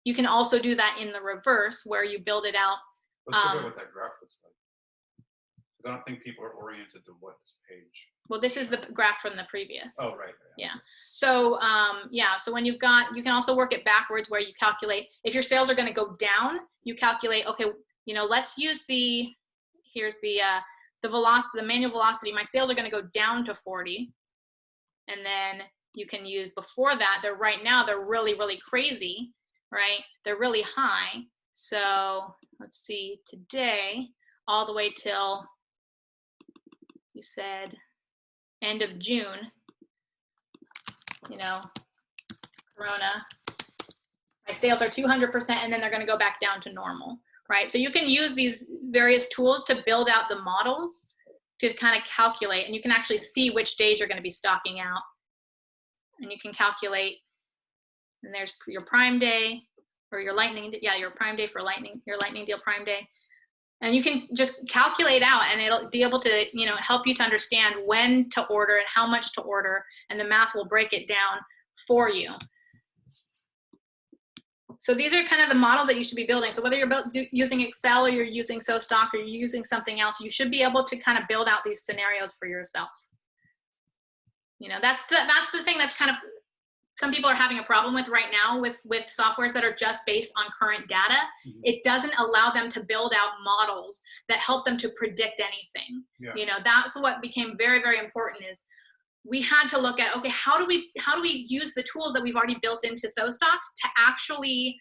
You can also do that in the reverse, where you build it out. Let's look at what that graph looks like, because I don't think people are oriented to what this page. Well, this is the graph from the previous. Oh, right. Yeah. So yeah, so when you can also work it backwards, where you calculate if your sales are going to go down. You calculate, okay, you know, let's use here's the velocity, the manual velocity. My sales are going to go down to 40, and then you can use before that. Right now they're really, really crazy, right? They're really high. So let's see, today all the way till, you said, end of June, you know, Corona, my sales are 200%, and then they're going to go back down to normal, right? So you can use these various tools to build out the models to kind of calculate, and you can actually see which days you're going to be stocking out. And you can calculate, and there's your Prime Day, or your lightning, your Prime Day for your lightning deal Prime Day. And you can just calculate out, and it'll be able to, you know, help you to understand when to order and how much to order, and the math will break it down for you. So these are kind of the models that you should be building. So whether you're using Excel, or you're using SoStock, or you're using something else, you should be able to kind of build out these scenarios for yourself. You know, that's the thing that's kind of, some people are having a problem with right now with softwares that are just based on current data. It doesn't allow them to build out models that help them to predict anything. Yeah. You know, that's what became very, very important, is we had to look at, okay, how do we use the tools that we've already built into SoStocks to actually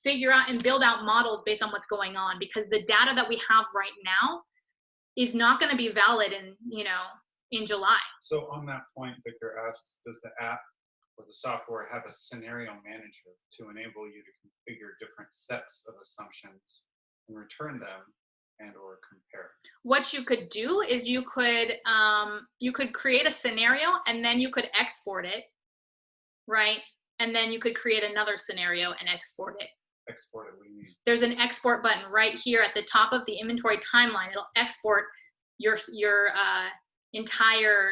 figure out and build out models based on what's going on, because the data that we have right now is not going to be valid in, you know, in July. So on that point, Victor asks, does the app or the software have a scenario manager to enable you to configure different sets of assumptions and return them and or compare? What you could do is you could create a scenario and then you could export it, right? And then you could create another scenario and export it. Export it, what do you mean? There's an export button right here at the top of the inventory timeline. It'll export your entire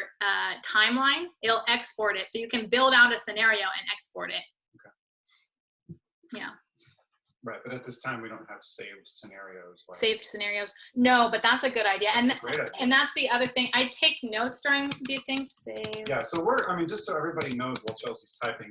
timeline. It'll export it, so you can build out a scenario and export it. Okay. Yeah. Right, but at this time we don't have saved scenarios. Like, Saved scenarios. No, but that's a good idea. That's a great idea. And that's the other thing. I take notes during these things. Save. Yeah, so I mean, just so everybody knows while Chelsea's typing,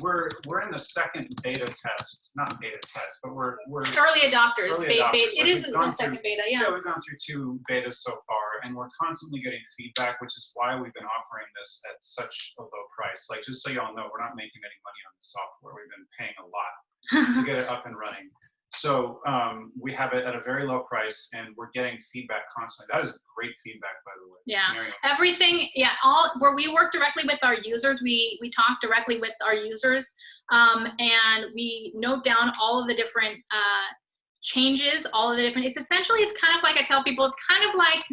we're in the second beta test, not beta test, but we're early adopters. It is in the second beta, yeah. Yeah, we've gone through 2 betas so far, and we're constantly getting feedback, which is why we've been offering this at such a low price. Like, just so y'all know, we're not making any money on the software. We've been paying a lot to get it up and running. So we have it at a very low price, and we're getting feedback constantly. That is great feedback, by the way. Yeah, Scenario. everything. Yeah, where we work directly with our users, we talk directly with our users, and we note down all of the different changes, all of the different. It's kind of like I tell people, it's kind of like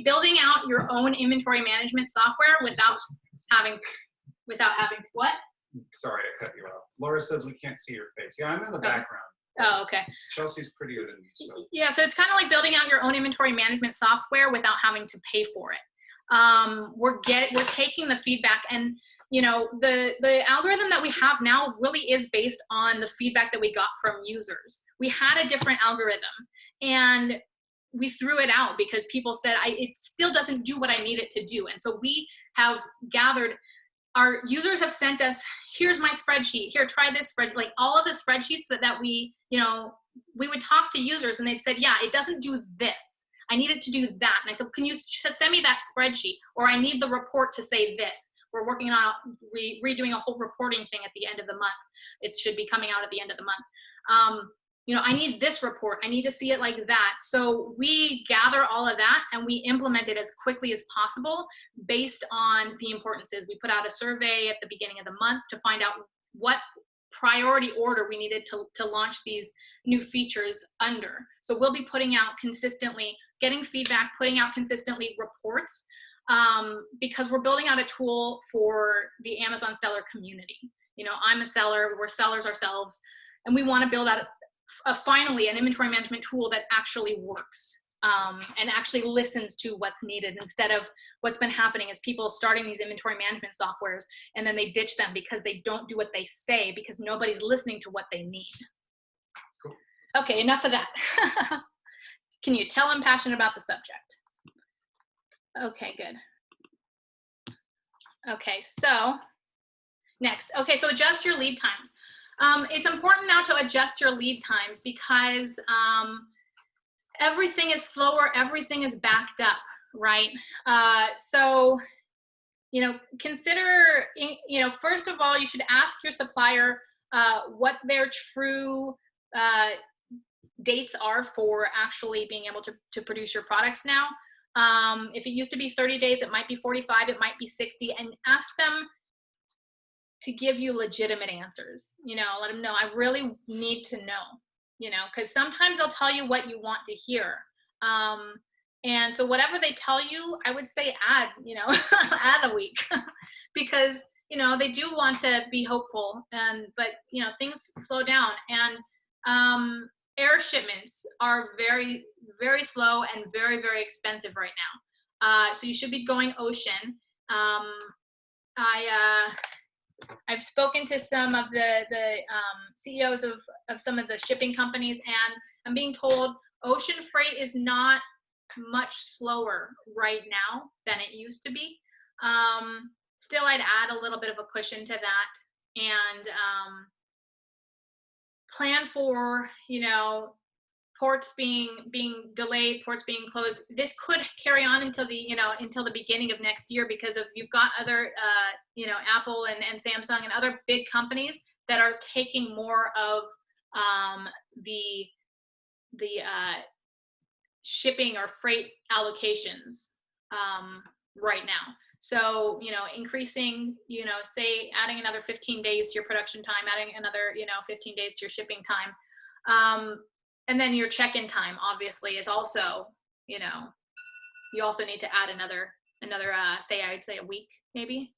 building out your own inventory management software without having what? Sorry, I cut you off. Laura says we can't see your face. Yeah, I'm in the background. Oh, okay. Chelsea's prettier than me, so. Yeah, so it's kind of like building out your own inventory management software without having to pay for it. We're taking the feedback, and you know, the algorithm that we have now really is based on the feedback that we got from users. We had a different algorithm, and we threw it out because people said it still doesn't do what I need it to do. And so we have gathered. Our users have sent us, here's my spreadsheet, here, try this spreadsheet, like all of the spreadsheets that we, you know, we would talk to users and they'd said, yeah, it doesn't do this. I need it to do that. And I said, can you send me that spreadsheet? Or I need the report to say this. We're working on redoing a whole reporting thing at the end of the month. It should be coming out at the end of the month. You know, I need this report. I need to see it like that. So we gather all of that and we implement it as quickly as possible based on the importances. We put out a survey at the beginning of the month to find out what priority order we needed to launch these new features under. So we'll be putting out consistently, getting feedback, putting out consistently reports, because we're building out a tool for the Amazon seller community. You know, I'm a seller, we're sellers ourselves, and we want to build out finally an inventory management tool that actually works, and actually listens to what's needed, instead of what's been happening is people starting these inventory management softwares and then they ditch them because they don't do what they say because nobody's listening to what they need. Cool. Okay, enough of that. Can you tell I'm passionate about the subject? Okay, good. Okay, so next. Okay, so adjust your lead times. It's important now to adjust your lead times because everything is slower, everything is backed up, right? So, you know, consider, you know, first of all, you should ask your supplier what their true dates are for actually being able to produce your products now. If it used to be 30 days, it might be 45, it might be 60, and ask them to give you legitimate answers. You know, let them know, I really need to know, you know, because sometimes they'll tell you what you want to hear. And so whatever they tell you, I would say add, you know, add a week because, you know, they do want to be hopeful, but, you know, things slow down, and air shipments are very, very slow and very, very expensive right now. So you should be going ocean. I've spoken to some of the CEOs of some of the shipping companies, and I'm being told ocean freight is not much slower right now than it used to be. Still, I'd add a little bit of a cushion to that, and plan for, you know, ports being delayed, ports being closed. This could carry on until the, you know, until the beginning of next year, because of you've got other, you know, Apple and Samsung and other big companies that are taking more of the shipping or freight allocations right now. So, you know, increasing, you know, say adding another 15 days to your production time, adding another, you know, 15 days to your shipping time. And then your check-in time obviously is also, you know, you also need to add another say, I'd say a week maybe.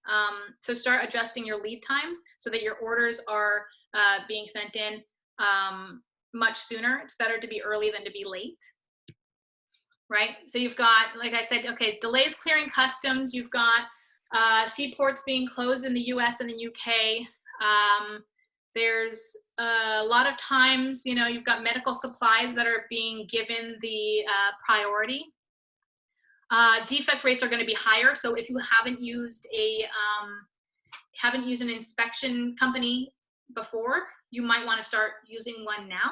So start adjusting your lead times so that your orders are being sent in much sooner. It's better to be early than to be late. Right? So you've got, like I said, okay, delays clearing customs. You've got seaports being closed in the US and the UK. There's a lot of times, you know, you've got medical supplies that are being given the priority. Defect rates are going to be higher. So if you haven't used an inspection company before, you might want to start using one now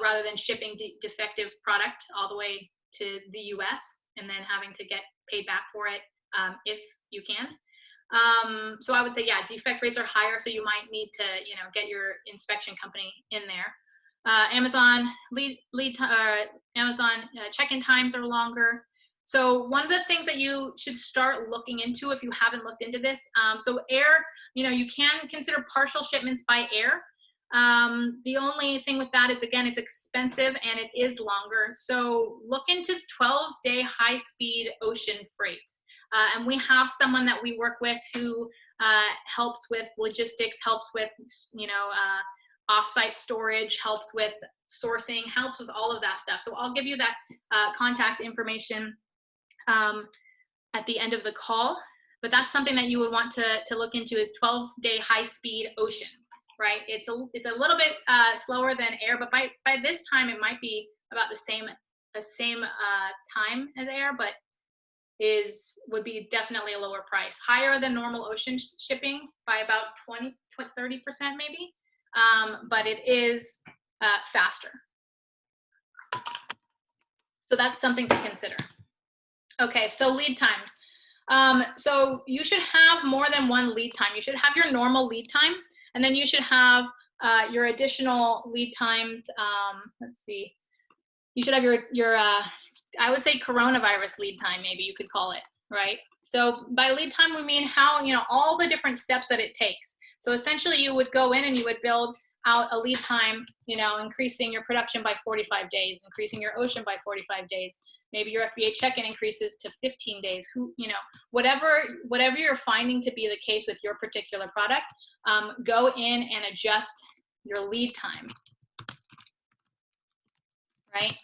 rather than shipping defective product all the way to the US and then having to get paid back for it if you can. So I would say, yeah, defect rates are higher, so you might need to, you know, get your inspection company in there. Amazon check-in times are longer. So one of the things that you should start looking into if you haven't looked into this, so air, you know, you can consider partial shipments by air. The only thing with that is, again, it's expensive and it is longer. So look into 12-day high-speed ocean freight. And we have someone that we work with who helps with logistics, helps with, you know, off-site storage, helps with sourcing, helps with all of that stuff. So I'll give you that contact information at the end of the call. But that's something that you would want to look into is 12-day high-speed ocean. Right, it's a little bit slower than air, but by this time it might be about the same time as air, but would be definitely a lower price, higher than normal ocean shipping by about 20-30% maybe, but it is faster. So that's something to consider. Okay, so lead times. So you should have more than one lead time. You should have your normal lead time. And then you should have your additional lead times. Let's see. You should have your I would say coronavirus lead time, maybe you could call it, right? So by lead time, we mean how, you know, all the different steps that it takes. So essentially you would go in and you would build out a lead time, you know, increasing your production by 45 days, increasing your ocean by 45 days. Maybe your FBA check-in increases to 15 days, you know, whatever you're finding to be the case with your particular product, go in and adjust your lead time, right?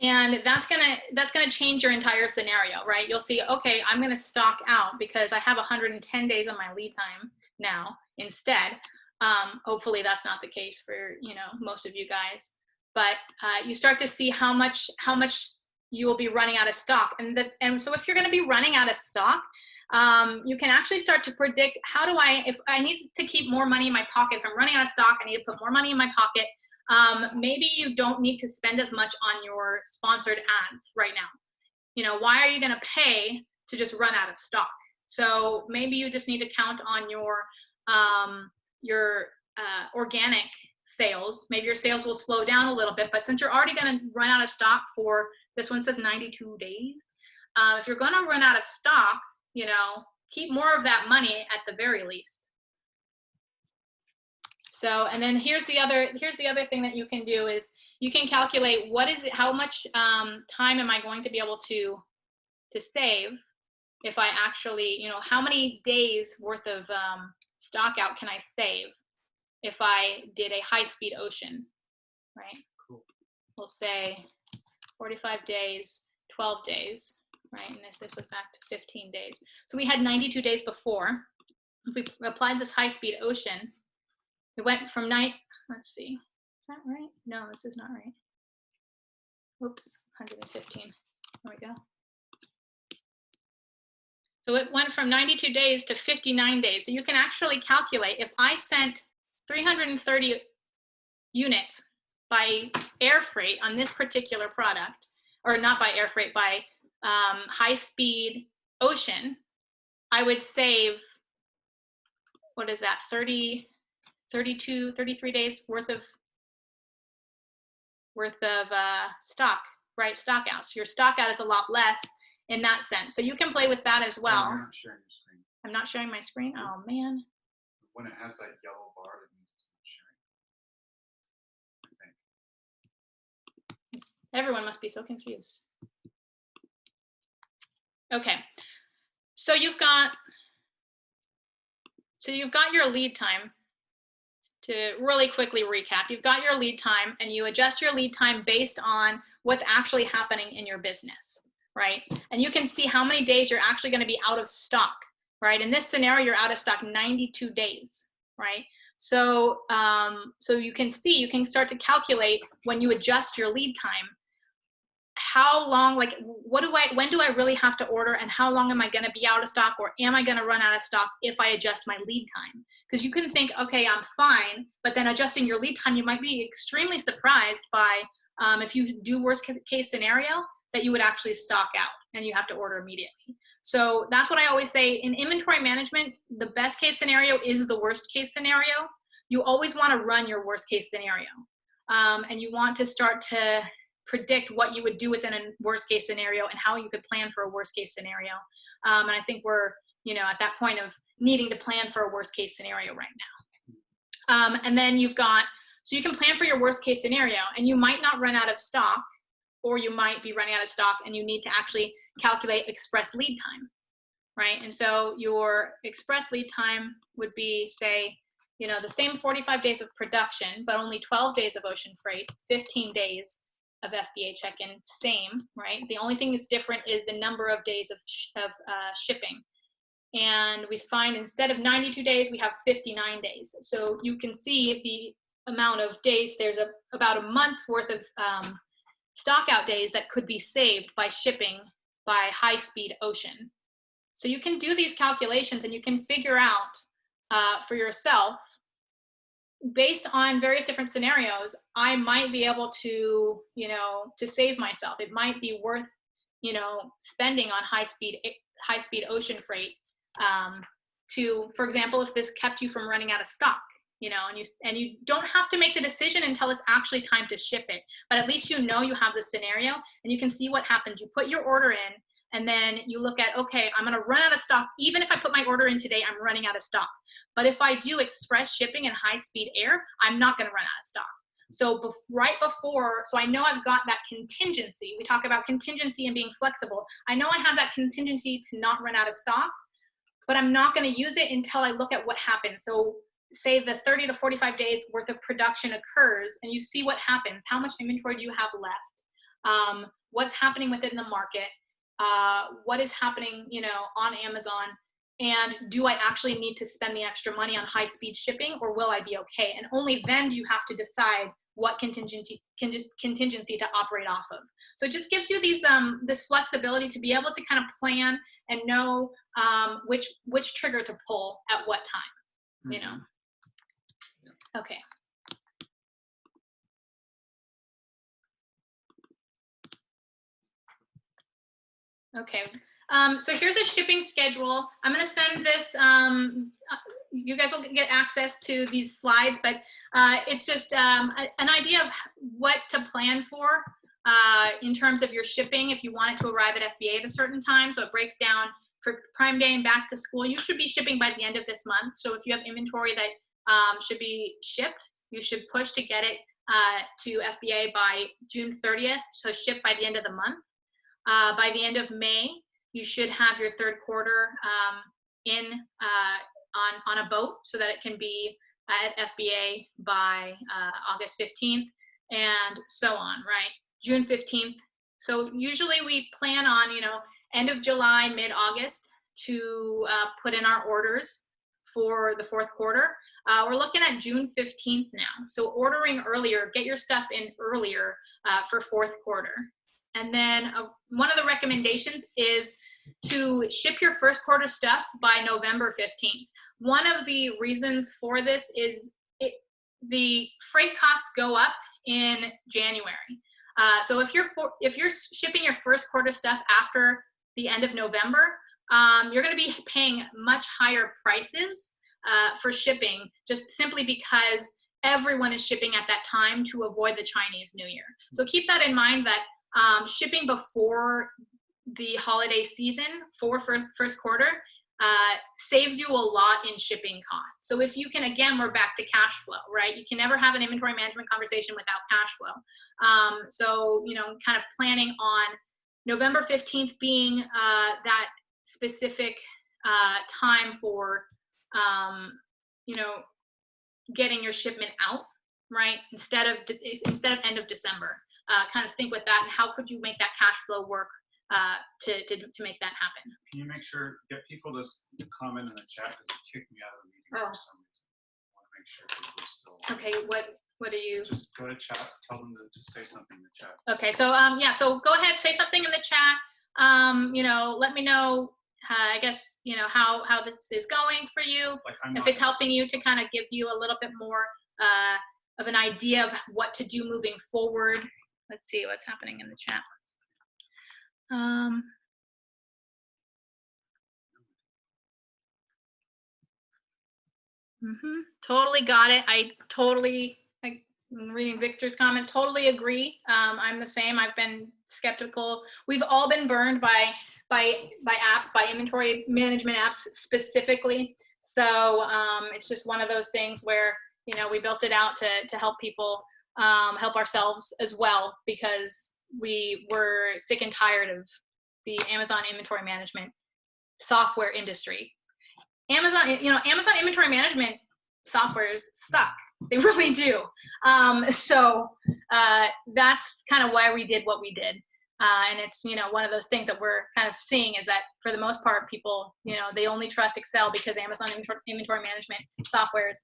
And that's gonna change your entire scenario, right? You'll see, okay, I'm gonna stock out because I have 110 days on my lead time now instead. Hopefully that's not the case for, you know, most of you guys. But you start to see how much you will be running out of stock, and so if you're going to be running out of stock, you can actually start to predict, if I need to keep more money in my pocket, if I'm running out of stock, I need to put more money in my pocket. Maybe you don't need to spend as much on your sponsored ads right now. You know, why are you going to pay to just run out of stock? So maybe you just need to count on your organic sales. Maybe your sales will slow down a little bit, but since you're already going to run out of stock for, this one says 92 days. If you're going to run out of stock, you know, keep more of that money at the very least. So, and then here's the other thing that you can do is you can calculate how much time am I going to be able to save if I actually, you know, how many days worth of stock out can I save if I did a high-speed ocean, right? Cool. We'll say 45 days, 12 days, right? And if this was back to 15 days. So we had 92 days before. If we applied this high-speed ocean, it went from let's see, is that right? No, this is not right. Oops, 115, there we go. So it went from 92 days to 59 days. So you can actually calculate if I sent 330 units by air freight on this particular product, or not by air freight, by high-speed ocean, I would save what is that, 30, 32, 33 days worth of stock, right? Stock out. So your stock out is a lot less in that sense. So you can play with that as well. You're not sharing your screen. I'm not sharing my screen. Oh man. When it has that yellow bar, that means it's not sharing. I think. Everyone must be so confused. Okay. So you've got your lead time. To really quickly recap, you've got your lead time and you adjust your lead time based on what's actually happening in your business, right? And you can see how many days you're actually going to be out of stock, right? In this scenario, you're out of stock 92 days, right? So, so you can see, you can start to calculate when you adjust your lead time, how long, like, when do I really have to order and how long am I going to be out of stock, or am I going to run out of stock if I adjust my lead time? Because you can think, okay, I'm fine, but then adjusting your lead time, you might be extremely surprised by, if you do worst case scenario, that you would actually stock out and you have to order immediately. So that's what I always say in inventory management, the best case scenario is the worst case scenario. You always want to run your worst case scenario. And you want to start to predict what you would do within a worst case scenario and how you could plan for a worst case scenario. And I think we're, at that point of needing to plan for a worst case scenario right now. And then so you can plan for your worst case scenario and you might not run out of stock, or you might be running out of stock and you need to actually calculate express lead time, right? And so your express lead time would be, say, the same 45 days of production, but only 12 days of ocean freight, 15 days of FBA check-in, same, right? The only thing that's different is the number of days of shipping. And we find instead of 92 days, we have 59 days. So you can see the amount of days, there's about a month worth of stock out days that could be saved by shipping by high-speed ocean. So you can do these calculations and you can figure out for yourself, based on various different scenarios, I might be able to, to save myself. It might be worth, spending on high-speed ocean freight to, for example, if this kept you from running out of stock, and you don't have to make the decision until it's actually time to ship it, but at least you have the scenario and you can see what happens. You put your order in and then you look at, okay, I'm going to run out of stock. Even if I put my order in today, I'm running out of stock. But if I do express shipping and high-speed air, I'm not going to run out of stock. So right before, so I know I've got that contingency. We talk about contingency and being flexible. I know I have that contingency to not run out of stock, but I'm not going to use it until I look at what happens. So say the 30 to 45 days worth of production occurs and you see what happens. How much inventory do you have left? What's happening within the market? What is happening, on Amazon, and do I actually need to spend the extra money on high-speed shipping, or will I be okay? And only then do you have to decide what contingency to operate off of. So it just gives you these this flexibility to be able to kind of plan and know which trigger to pull at what time. Okay. Okay, so here's a shipping schedule. I'm going to send this, you guys will get access to these slides, but it's just an idea of what to plan for in terms of your shipping if you want it to arrive at FBA at a certain time. So it breaks down for Prime Day and back to school. You should be shipping by the end of this month. So if you have inventory that should be shipped, you should push to get it to FBA by June 30th. So ship by the end of the month. By the end of May, you should have your third quarter on a boat so that it can be at FBA by August 15th and so on, right? June 15th. So usually we plan on, end of July, mid-August to put in our orders for the fourth quarter. We're looking at June 15th now. So ordering earlier, get your stuff in earlier for fourth quarter. And then one of the recommendations is to ship your first quarter stuff by November 15th. One of the reasons for this is the freight costs go up in January. So if you're shipping your first quarter stuff after the end of November, you're going to be paying much higher prices for shipping, just simply because everyone is shipping at that time to avoid the Chinese New Year. So keep that in mind, that shipping before the holiday season for first quarter saves you a lot in shipping costs. So if you can, again, we're back to cash flow, right? You can never have an inventory management conversation without cash flow. So, you know, kind of planning on November 15th being that specific time for, you know, getting your shipment out, right? Instead of end of December. Kind of think with that, and how could you make that cash flow work to make that happen? Can you make sure, get people to comment in the chat, because it kicked me out of the meeting for some reason. I want to make sure people are still. Okay, what are you? Just go to chat, tell them to say something in the chat. Okay, so yeah, so go ahead, say something in the chat. You know, let me know, I guess, you know, how this is going for you. Like, if it's helping you to kind of give you a little bit more of an idea of what to do moving forward. Let's see what's happening in the chat. Totally got it. I'm reading Victor's comment. Totally agree. I'm the same. I've been skeptical. We've all been burned by apps, by inventory management apps specifically. So it's just one of those things where, you know, we built it out to help people, help ourselves as well, because we were sick and tired of the Amazon inventory management software industry. Amazon inventory management softwares suck. They really do. So that's kind of why we did what we did. And it's, you know, one of those things that we're kind of seeing is that for the most part, people, you know, they only trust Excel because Amazon inventory management softwares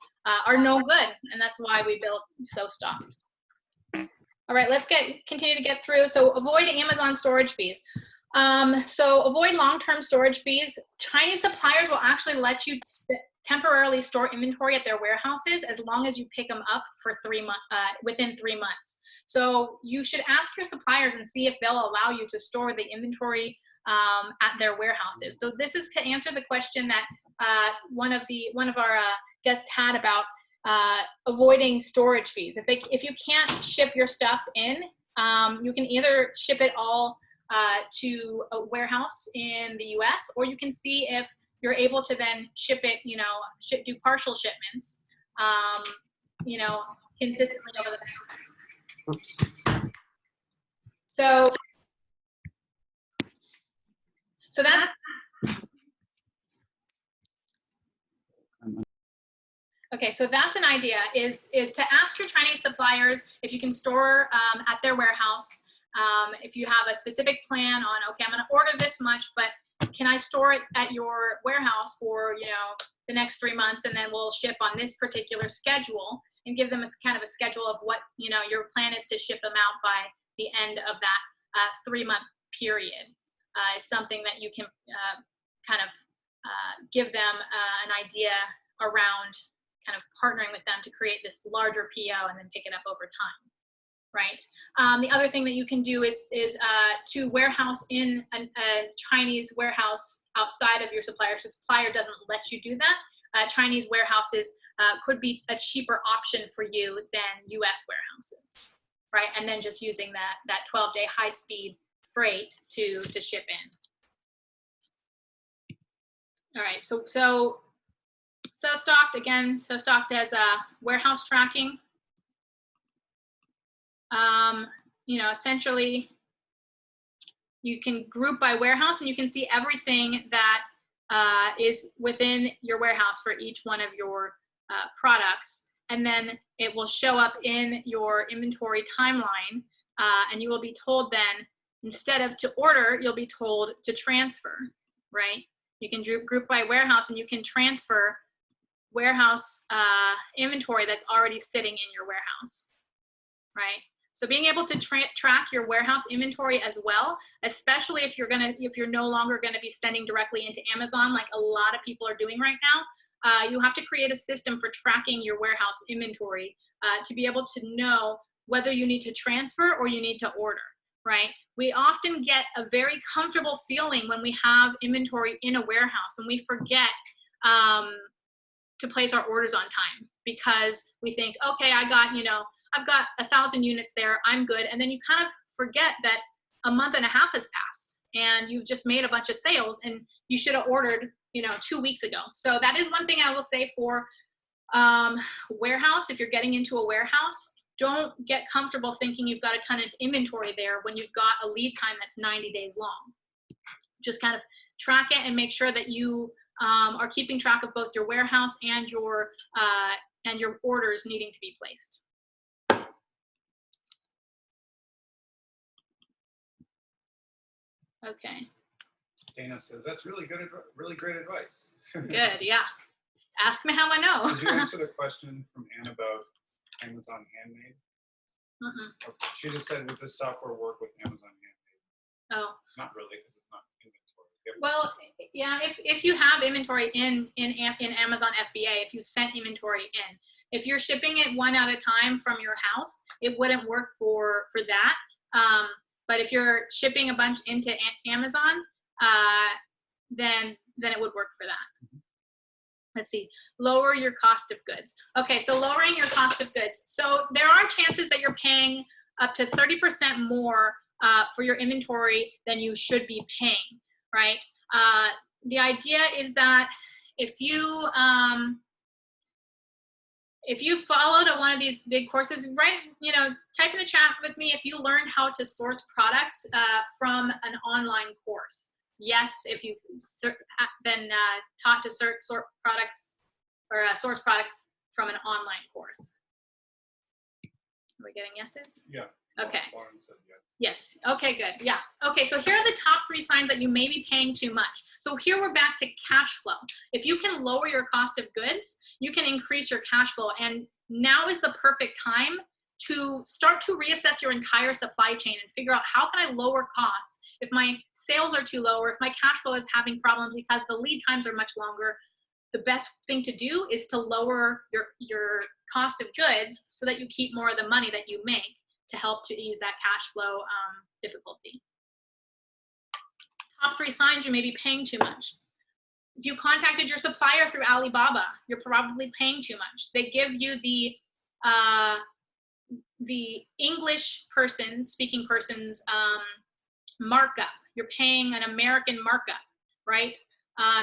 are no good. And that's why we built SoStocked. All right, let's continue to get through. So avoid Amazon storage fees. So avoid long-term storage fees. Chinese suppliers will actually let you temporarily store inventory at their warehouses as long as you pick them up for within 3 months. So you should ask your suppliers and see if they'll allow you to store the inventory at their warehouses. So this is to answer the question that one of our guests had about avoiding storage fees. If you can't ship your stuff in, you can either ship it all to a warehouse in the US, or you can see if you're able to then ship it, you know, do partial shipments, you know, consistently over the next time. Oops. So that's okay. So that's an idea, is to ask your Chinese suppliers if you can store at their warehouse. If you have a specific plan on, okay, I'm going to order this much, but can I store it at your warehouse for, you know, the next 3 months, and then we'll ship on this particular schedule, and give them a kind of a schedule of what, you know, your plan is to ship them out by the end of that 3-month period. Is something that you can kind of give them an idea around kind of partnering with them to create this larger PO and then pick it up over time. Right. The other thing that you can do is to warehouse in a Chinese warehouse outside of your supplier. If your supplier doesn't let you do that, Chinese warehouses could be a cheaper option for you than US warehouses, right? And then just using that 12-day high-speed freight to ship in. All right. So SoStocked, again, SoStocked as warehouse tracking. You know, essentially you can group by warehouse, and you can see everything that is within your warehouse for each one of your products, and then it will show up in your inventory timeline, and you will be told then, instead of to order, you'll be told to transfer, right? You can group by warehouse, and you can transfer warehouse inventory that's already sitting in your warehouse, right? So being able to track your warehouse inventory as well, especially if you're no longer going to be sending directly into Amazon, like a lot of people are doing right now, you have to create a system for tracking your warehouse inventory to be able to know whether you need to transfer or you need to order, right? We often get a very comfortable feeling when we have inventory in a warehouse, and we forget to place our orders on time, because we think, okay, I've got 1,000 units there, I'm good. And then you kind of forget that a month and a half has passed and you've just made a bunch of sales and you should have ordered, 2 weeks ago. So that is one thing I will say for warehouse. If you're getting into a warehouse, don't get comfortable thinking you've got a ton of inventory there when you've got a lead time that's 90 days long. Just kind of track it and make sure that you are keeping track of both your warehouse and your orders needing to be placed. Okay. Dana says that's really good, really great advice. Good, yeah. Ask me how I know. Did you answer the question from Anne about Amazon Handmade? Okay. She just said, would this software work with Amazon Handmade? Oh. Not really, because it's not inventory. Well, yeah, if you have inventory in Amazon FBA, if you've sent inventory in, if you're shipping it one at a time from your house, it wouldn't work for that. But if you're shipping a bunch into Amazon, then it would work for that. Let's see, lower your cost of goods. Okay, so lowering your cost of goods. So there are chances that you're paying up to 30% more for your inventory than you should be paying, right? The idea is that if you followed one of these big courses, type in the chat with me if you learned how to source products from an online course. Yes, if you've been taught to sort products or source products from an online course. Are we getting yeses? Yeah. Okay. Lauren said yes. Yes. Okay, good. Yeah. Okay, so here are the top 3 signs that you may be paying too much. So here we're back to cash flow. If you can lower your cost of goods, you can increase your cash flow. And now is the perfect time to start to reassess your entire supply chain and figure out, how can I lower costs if my sales are too low or if my cash flow is having problems because the lead times are much longer. The best thing to do is to lower your cost of goods so that you keep more of the money that you make to help to ease that cash flow difficulty. Top 3 signs you may be paying too much. If you contacted your supplier through Alibaba, you're probably paying too much. They give you the English speaking person's markup. You're paying an American markup, right?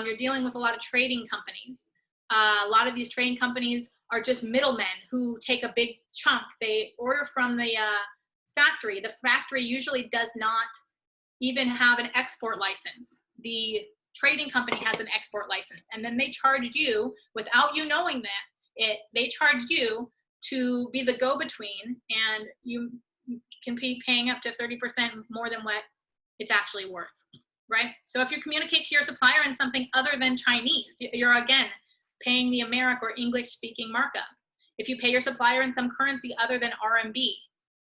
You're dealing with a lot of trading companies. A lot of these trading companies are just middlemen who take a big chunk. They order from the factory. The factory usually does not even have an export license. The trading company has an export license, and then they charge you, without you knowing that, they charge you to be the go-between, and you can be paying up to 30% more than what it's actually worth, right? So if you communicate to your supplier in something other than Chinese, you're again paying the American or English speaking markup. If you pay your supplier in some currency other than RMB,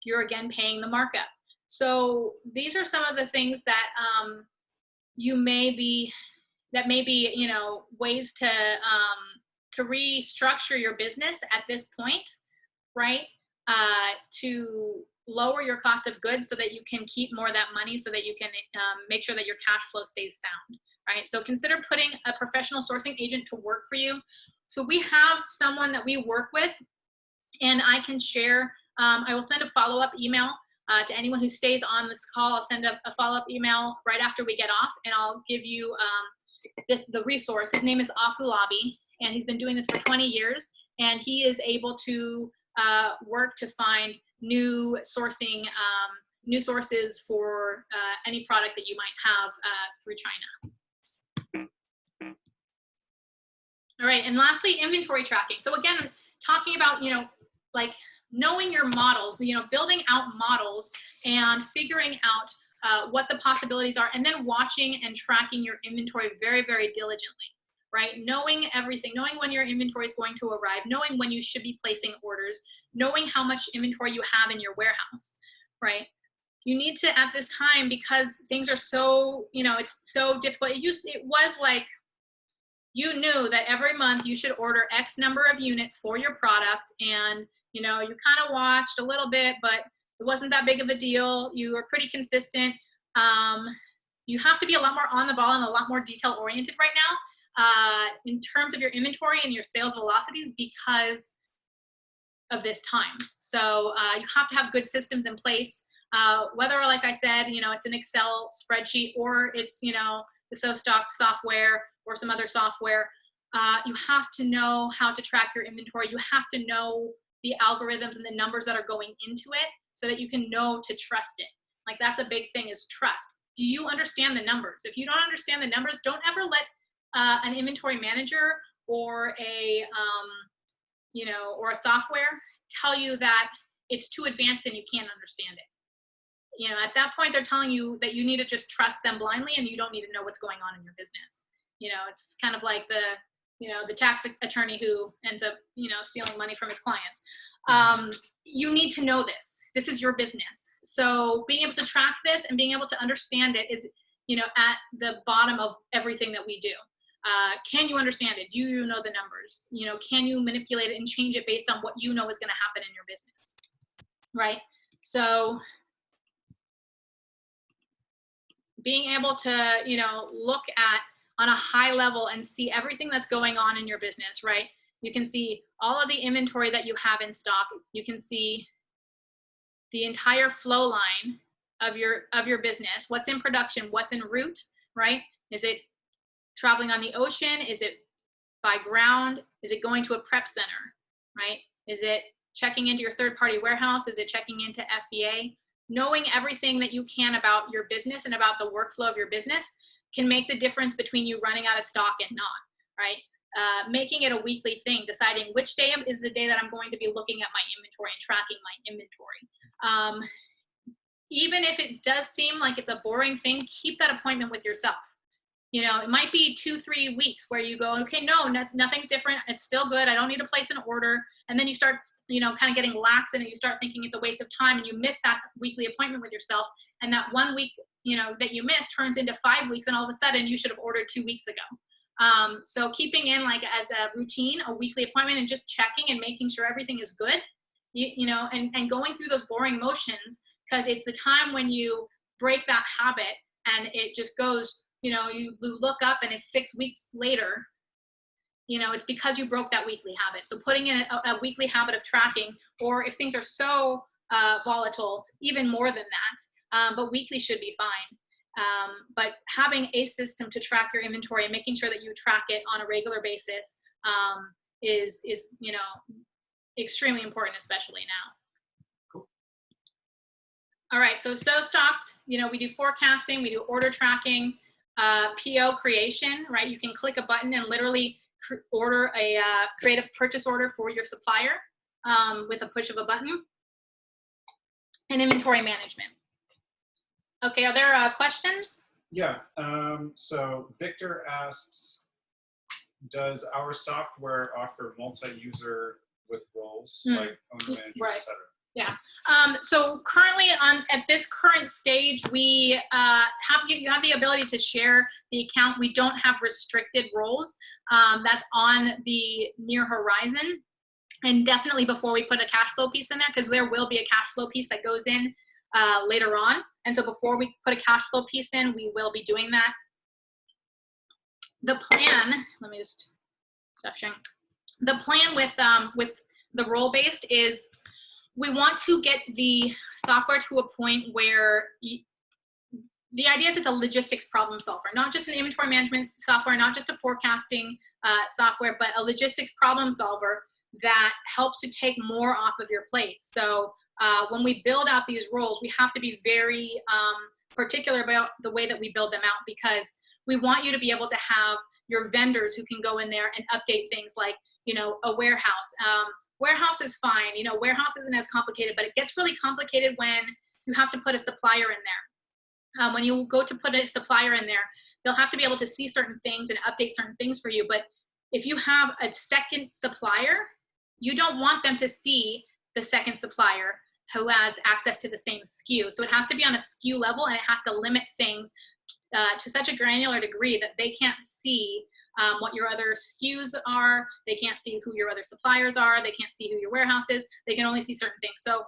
you're again paying the markup. So these are some of the things that may be ways to restructure your business at this point, right? To lower your cost of goods so that you can keep more of that money, so that you can make sure that your cash flow stays sound, right? So consider putting a professional sourcing agent to work for you. So we have someone that we work with, and I can share, I will send a follow-up email to anyone who stays on this call. I'll send a follow-up email right after we get off, and I'll give you the resource. His name is Afulabi, and he's been doing this for 20 years, and he is able to work to find new sources for any product that you might have through China. All right, and lastly, inventory tracking. So again, talking about, like knowing your models, building out models and figuring out what the possibilities are, and then watching and tracking your inventory very, very diligently, right? Knowing everything, knowing when your inventory is going to arrive, knowing when you should be placing orders, knowing how much inventory you have in your warehouse, right? You need to, at this time, because things are so, it's so difficult. It was like, you knew that every month you should order X number of units for your product, and you kind of watched a little bit, but it wasn't that big of a deal. You were pretty consistent. You have to be a lot more on the ball and a lot more detail oriented right now. in terms of your inventory and your sales velocities because of this time. So you have to have good systems in place, whether, like I said, it's an Excel spreadsheet or it's, the SoStock software or some other software. You have to know how to track your inventory. You have to know the algorithms and the numbers that are going into it so that you can know to trust it. Like, that's a big thing, is trust. Do you understand the numbers? If you don't understand the numbers, don't ever let an inventory manager or a or a software tell you that it's too advanced and you can't understand it. At that point, they're telling you that you need to just trust them blindly and you don't need to know what's going on in your business. It's kind of like the tax attorney who ends up, stealing money from his clients. You need to know this. This is your business. So being able to track this and being able to understand it is, at the bottom of everything that we do. Can you understand it? Do you know the numbers? Can you manipulate it and change it based on what you know is going to happen in your business? Right? So being able to, look at on a high level and see everything that's going on in your business, right? You can see all of the inventory that you have in stock. You can see the entire flow line of your business, what's in production, what's en route, right? Is it traveling on the ocean? Is it by ground? Is it going to a prep center, right? Is it checking into your third-party warehouse? Is it checking into FBA? Knowing everything that you can about your business and about the workflow of your business can make the difference between you running out of stock and not, right? Making it a weekly thing, deciding which day is the day that I'm going to be looking at my inventory and tracking my inventory. Even if it does seem like it's a boring thing, keep that appointment with yourself. It might be 2-3 weeks where you go, okay, no, nothing's different. It's still good. I don't need to place an order. And then you start, kind of getting lax in it. You start thinking it's a waste of time and you miss that weekly appointment with yourself. And that 1 week, that you missed turns into 5 weeks. And all of a sudden you should have ordered 2 weeks ago. So keeping in, like, as a routine, a weekly appointment and just checking and making sure everything is good, and going through those boring motions, because it's the time when you break that habit and it just goes, you look up and it's 6 weeks later, it's because you broke that weekly habit. So putting in a weekly habit of tracking, or if things are so volatile, even more than that, but weekly should be fine. But having a system to track your inventory and making sure that you track it on a regular basis is extremely important, especially now. Cool. All right, so stocked, we do forecasting, we do order tracking, PO creation, right? You can click a button and literally create a purchase order for your supplier with a push of a button. And inventory management. Okay, are there questions? Yeah, so Victor asks, does our software offer multi-user with roles like owner manager, right, etc.? Yeah. So currently at this current stage, we you have the ability to share the account. We don't have restricted roles. That's on the near horizon, and definitely before we put a cash flow piece in there, because there will be a cash flow piece that goes in later on. And so before we put a cash flow piece in, we will be doing that. The plan, let me just stop sharing. The plan with the role-based is we want to get the software to a point where the idea is it's a logistics problem solver, not just an inventory management software, not just a forecasting software, but a logistics problem solver that helps to take more off of your plate. So when we build out these roles, we have to be very particular about the way that we build them out, because we want you to be able to have your vendors who can go in there and update things like, a warehouse. Warehouse is fine. Warehouse isn't as complicated, but it gets really complicated when you have to put a supplier in there. When you go to put a supplier in there, they'll have to be able to see certain things and update certain things for you. But if you have a second supplier, you don't want them to see the second supplier who has access to the same SKU. So it has to be on a SKU level, and it has to limit things to such a granular degree that they can't see what your other SKUs are. They can't see who your other suppliers are. They can't see who your warehouse is. They can only see certain things. So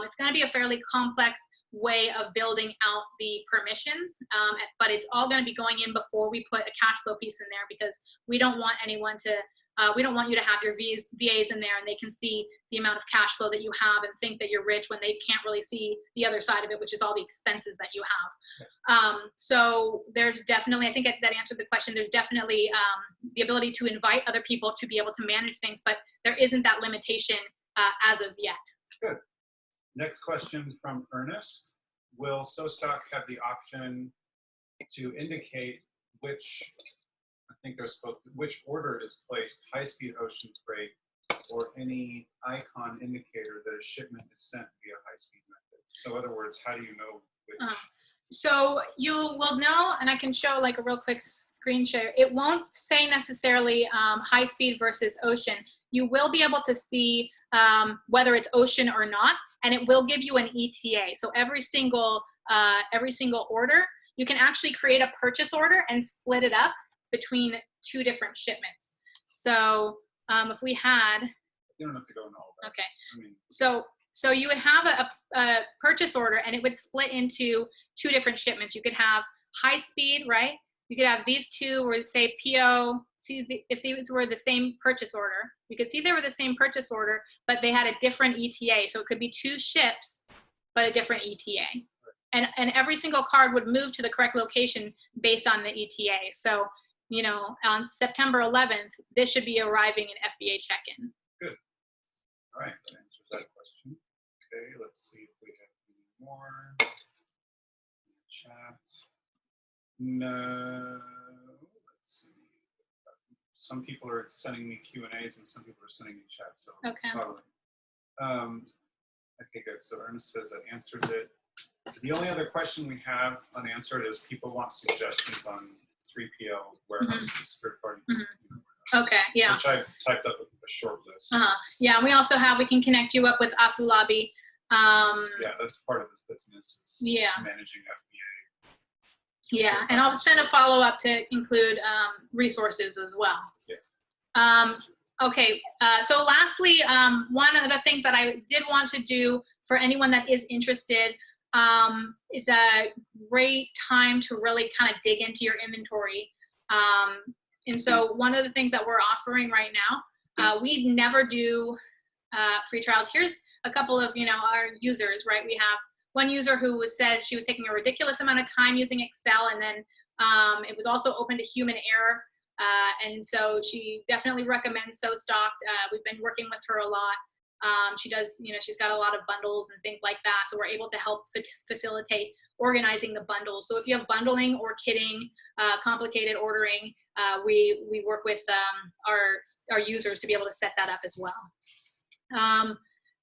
it's going to be a fairly complex way of building out the permissions, but it's all going to be going in before we put a cash flow piece in there, because we don't want anyone to, we don't want you to have your VAs in there and they can see the amount of cash flow that you have and think that you're rich when they can't really see the other side of it, which is all the expenses that you have. So there's definitely, I think that answered the question. There's definitely the ability to invite other people to be able to manage things, but there isn't that limitation as of yet. Good. Next question from Ernest. Will SoStock have the option to indicate which, I think they're supposed, which order is placed, high-speed ocean freight, or any icon indicator that a shipment is sent via high-speed method? So in other words, how do you know which? So you will know, and I can show like a real quick screen share. It won't say necessarily high-speed versus ocean. You will be able to see whether it's ocean or not, and it will give you an ETA. So every single order, you can actually create a purchase order and split it up between 2 different shipments. So if we had, you don't have to go into all that. Okay. I mean, so you would have a purchase order, and it would split into 2 different shipments. You could have high speed, right? You could have these 2 where say PO, see if these were the same purchase order. You could see they were the same purchase order, but they had a different ETA. So it could be 2 ships, but a different ETA. And every single card would move to the correct location based on the ETA. So, you know, on September 11th, this should be arriving in FBA check-in. Good. All right, that answers that question. Okay, let's see if we have any more. Chat. No. Let's see. Some people are sending me Q&As and some people are sending me chat. So okay. Totally. Okay, good. So Ernest says that answers it. The only other question we have unanswered is people want suggestions on 3PL warehouses, third-party. Okay, yeah. Which I've typed up a short list. Yeah, we also have, we can connect you up with Afulabi. Yeah, that's part of this business. Is managing FBA. Yeah, and I'll send a follow-up to include resources as well. Yeah. Okay, so lastly, one of the things that I did want to do for anyone that is interested, it's a great time to really kind of dig into your inventory. And so one of the things that we're offering right now, we never do free trials. Here's a couple of, you know, our users, right? We have one user who said she was taking a ridiculous amount of time using Excel, and then it was also open to human error. And so she definitely recommends SoStock. We've been working with her a lot. She does, you know, she's got a lot of bundles and things like that. So we're able to help facilitate organizing the bundles. So if you have bundling or kitting, complicated ordering, we work with our users to be able to set that up as well.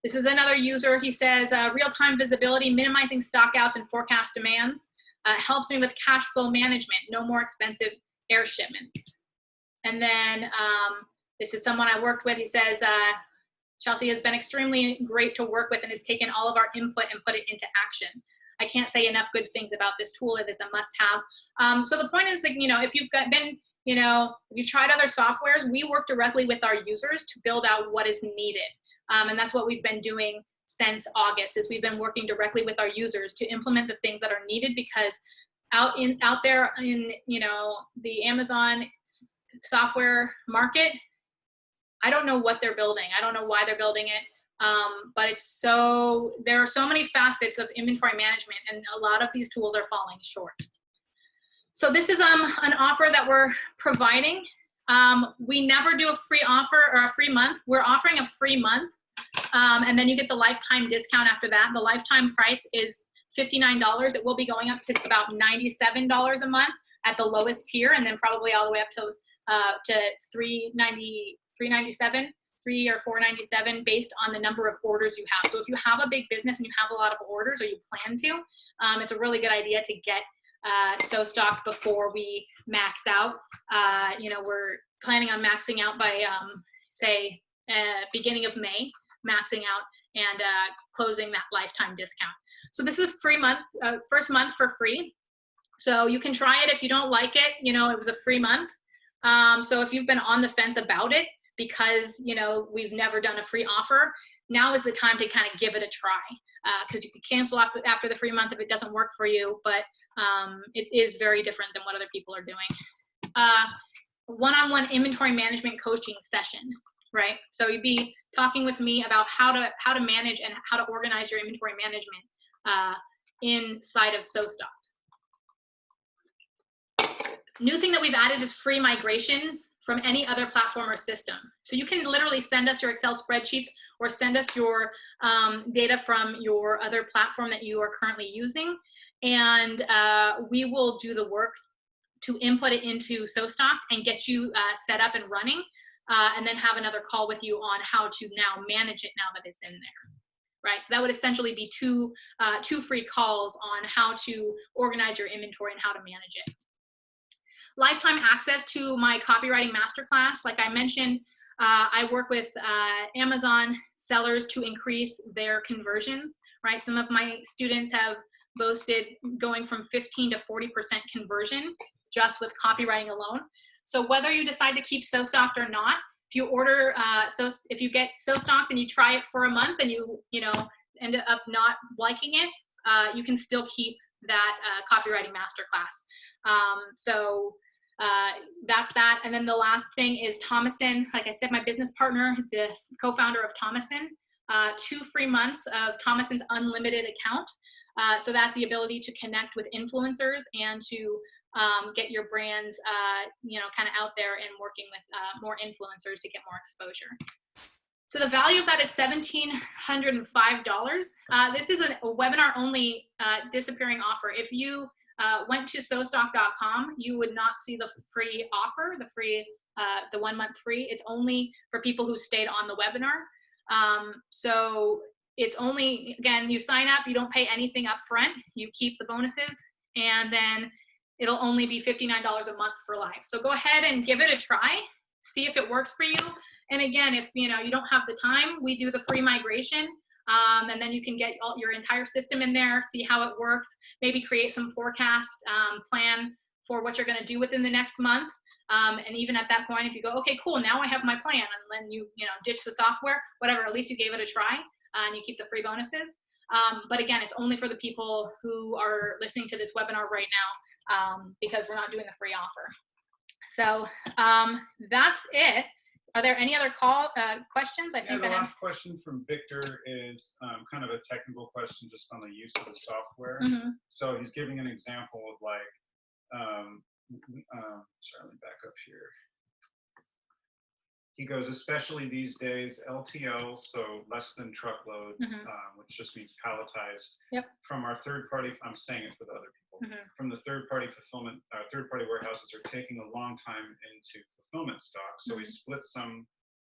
This is another user. He says, real-time visibility, minimizing stockouts and forecast demands, helps me with cash flow management, no more expensive air shipments. And then this is someone I worked with. He says, Chelsea has been extremely great to work with and has taken all of our input and put it into action. I can't say enough good things about this tool. It is a must-have. So the point is, like, you know, if you've been, you know, if you've tried other softwares, we work directly with our users to build out what is needed. And that's what we've been doing since August, is we've been working directly with our users to implement the things that are needed, because out there in, you know, the Amazon software market, I don't know what they're building. I don't know why they're building it. But it's there are so many facets of inventory management, and a lot of these tools are falling short. So this is an offer that we're providing. We never do a free offer or a free month. We're offering a free month, and then you get the lifetime discount after that. The lifetime price is $59. It will be going up to about $97 a month at the lowest tier, and then probably all the way up to $397 or $497 based on the number of orders you have. So if you have a big business and you have a lot of orders, or you plan to, it's a really good idea to get SoStock before we max out. You know, we're planning on maxing out by say beginning of May, maxing out and closing that lifetime discount. So this is a free month, first month for free. So you can try it. If you don't like it, you know, it was a free month. So if you've been on the fence about it because, you know, we've never done a free offer, now is the time to kind of give it a try, because you can cancel after the free month if it doesn't work for you, but it is very different than what other people are doing. One-on-one inventory management coaching session, right? So you'd be talking with me about how to manage and how to organize your inventory management inside of SoStock. New thing that we've added is free migration from any other platform or system. So you can literally send us your Excel spreadsheets or send us your data from your other platform that you are currently using, and we will do the work to input it into SoStock and get you set up and running, and then have another call with you on how to now manage it now that it's in there. Right, so that would essentially be two free calls on how to organize your inventory and how to manage it. Lifetime access to my copywriting masterclass. Like I mentioned, I work with Amazon sellers to increase their conversions, right? Some of my students have boasted going from 15 to 40% conversion just with copywriting alone. So whether you decide to keep SoStock or not, if you order, if you get SoStock and you try it for a month and you end up not liking it, you can still keep that copywriting masterclass. That's that. And then the last thing is Thomason. Like I said, my business partner is the co-founder of Thomason. 2 free months of Thomason's unlimited account. So that's the ability to connect with influencers and to get your brands, kind of out there and working with more influencers to get more exposure. So the value of that is $1,705. This is a webinar only disappearing offer. If you went to SoStock.com, you would not see the free offer, the 1 month free. It's only for people who stayed on the webinar. So it's only, again, you sign up, you don't pay anything up front, you keep the bonuses, and then it'll only be $59 a month for life. So go ahead and give it a try, see if it works for you. And again, if you don't have the time, we do the free migration. And then you can get your entire system in there, see how it works, maybe create some forecast plan for what you're going to do within the next month. And even at that point, if you go, okay, cool, now I have my plan, and then you ditch the software, whatever, at least you gave it a try, and you keep the free bonuses. But again, it's only for the people who are listening to this webinar right now, because we're not doing the free offer. So that's it. Are there any other questions? I think the last question from Victor is kind of a technical question just on the use of the software. Mm-hmm. So he's giving an example of like, sorry, let me back up here. He goes, especially these days, LTL, so less than truckload, mm-hmm. Which just means palletized, yep. From our third party, I'm saying it for the other people, mm-hmm. From the third party fulfillment, third party warehouses are taking a long time into fulfillment stock. So mm-hmm. We split some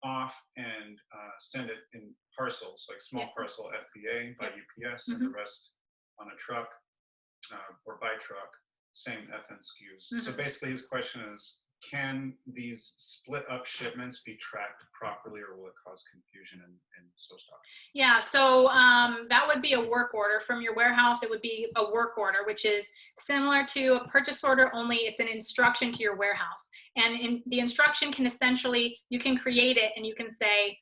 off and send it in parcels, like small yep. Parcel FBA by yep. UPS, mm-hmm. And the rest on a truck or by truck, same FN SKUs. Mm-hmm. So basically his question is, can these split up shipments be tracked properly, or will it cause confusion in SoStock? Yeah, so that would be a work order from your warehouse. It would be a work order, which is similar to a purchase order, only it's an instruction to your warehouse. And in the instruction can essentially, you can create it and you can say,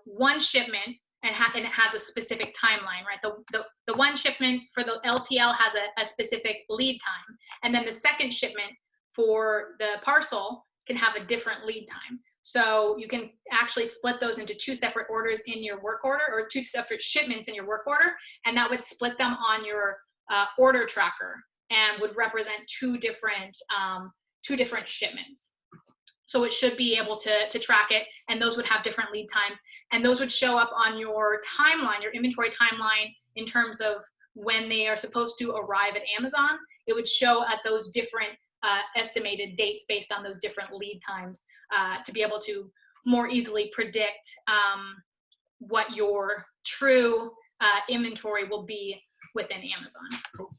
one shipment, and it has a specific timeline, right? The one shipment for the LTL has a specific lead time. And then the second shipment for the parcel can have a different lead time. So you can actually split those into 2 separate orders in your work order, or 2 separate shipments in your work order, and that would split them on your order tracker and would represent 2 different shipments. So it should be able to track it, and those would have different lead times, and those would show up on your timeline, your inventory timeline, in terms of when they are supposed to arrive at Amazon. It would show at those different estimated dates based on those different lead times, to be able to more easily predict what your true inventory will be within Amazon. Cool.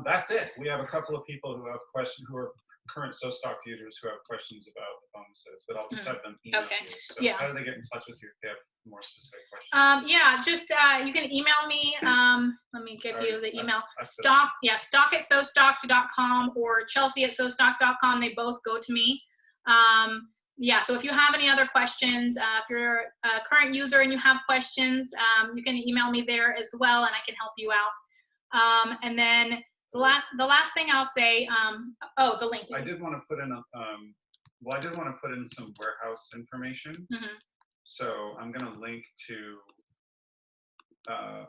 That's it. We have a couple of people who have questions, who are current SoStock users who have questions about the bonuses, but I'll just have them email you. So yeah. How do they get in touch with you if they have more specific questions? Yeah, just you can email me. Let me give you the email. Stock@sostock.com or Chelsea@sostock.com. They both go to me. yeah, so if you have any other questions, if you're a current user and you have questions, you can email me there as well, and I can help you out. And then the last thing I'll say, oh, the link. I did want to put in well, I did want to put in some warehouse information. So I'm going to link to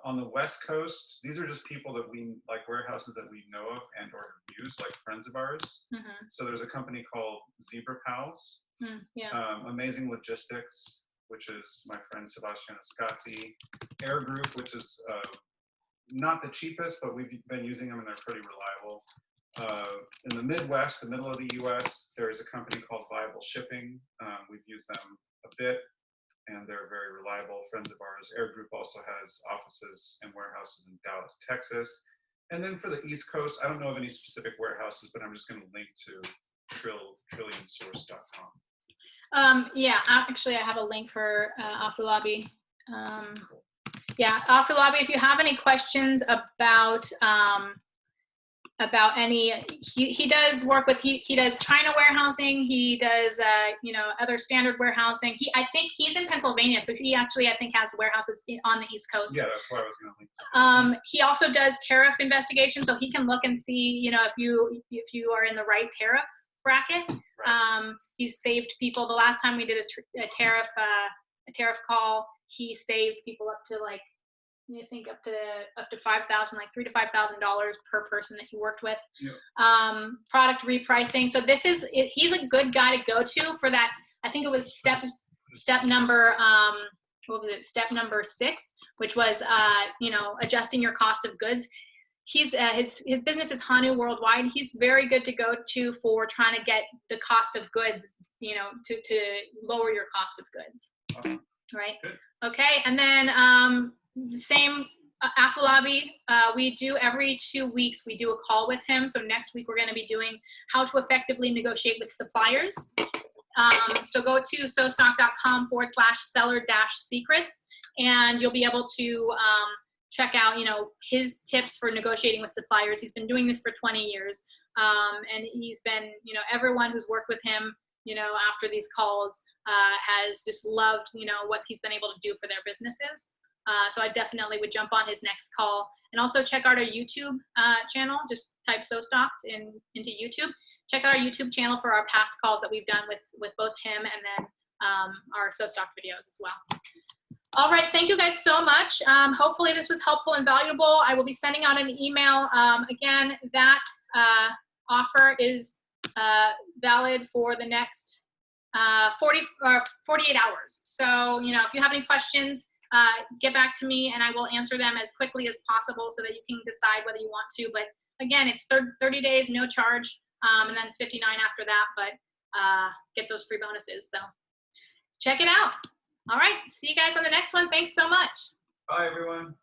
on the West Coast. These are just people that we like, warehouses that we know of and or use, like friends of ours. So there's a company called Zebra Pals. Amazing Logistics, which is my friend Sebastian Ascazzi. Air Group, which is not the cheapest, but we've been using them and they're pretty reliable. In the Midwest, the middle of the US, there is a company called Viable Shipping. We've used them a bit and they're very reliable, friends of ours. Air Group also has offices and warehouses in Dallas, Texas. And then for the East Coast, I don't know of any specific warehouses, but I'm just going to link to trillionsource.com. Yeah, actually I have a link for Afulabi. Yeah, Afulabi, if you have any questions about any, he does work with, he does China warehousing, he does you know, other standard warehousing. I think he's in Pennsylvania, so he actually I think has warehouses on the East Coast. Yeah, that's why I was going to link to. He also does tariff investigation, so he can look and see, you know, if you are in the right tariff bracket. Right. He's saved people. The last time we did a tariff call, he saved people up to like, I think up to $5,000, like $3,000 to $5,000 per person that he worked with. Yeah. Product repricing. So he's a good guy to go to for that. I think it was step number what was it? Step number 6, which was you know, adjusting your cost of goods. He's his business is Hanu Worldwide. He's very good to go to for trying to get the cost of goods, you know, to lower your cost of goods. Awesome. Right. Good. Okay. And then same Afulabi, we do every 2 weeks, we do a call with him. So next week we're going to be doing how to effectively negotiate with suppliers. So go to sostock.com/seller-secrets, and you'll be able to check out, you know, his tips for negotiating with suppliers. He's been doing this for 20 years. And he's been, you know, everyone who's worked with him, you know, after these calls has just loved, you know, what he's been able to do for their businesses. So I definitely would jump on his next call, and also check out our YouTube channel. Just type SoStocked into YouTube. Check out our YouTube channel for our past calls that we've done with both him and then our SoStocked videos as well. All right, thank you guys so much. Hopefully this was helpful and valuable. I will be sending out an email. Again, that offer is valid for the next 48 hours. So, you know, if you have any questions, get back to me and I will answer them as quickly as possible so that you can decide whether you want to. But again, it's 30 days, no charge, and then it's 59 after that, but get those free bonuses. So check it out. All right, see you guys on the next one. Thanks so much. Bye, everyone.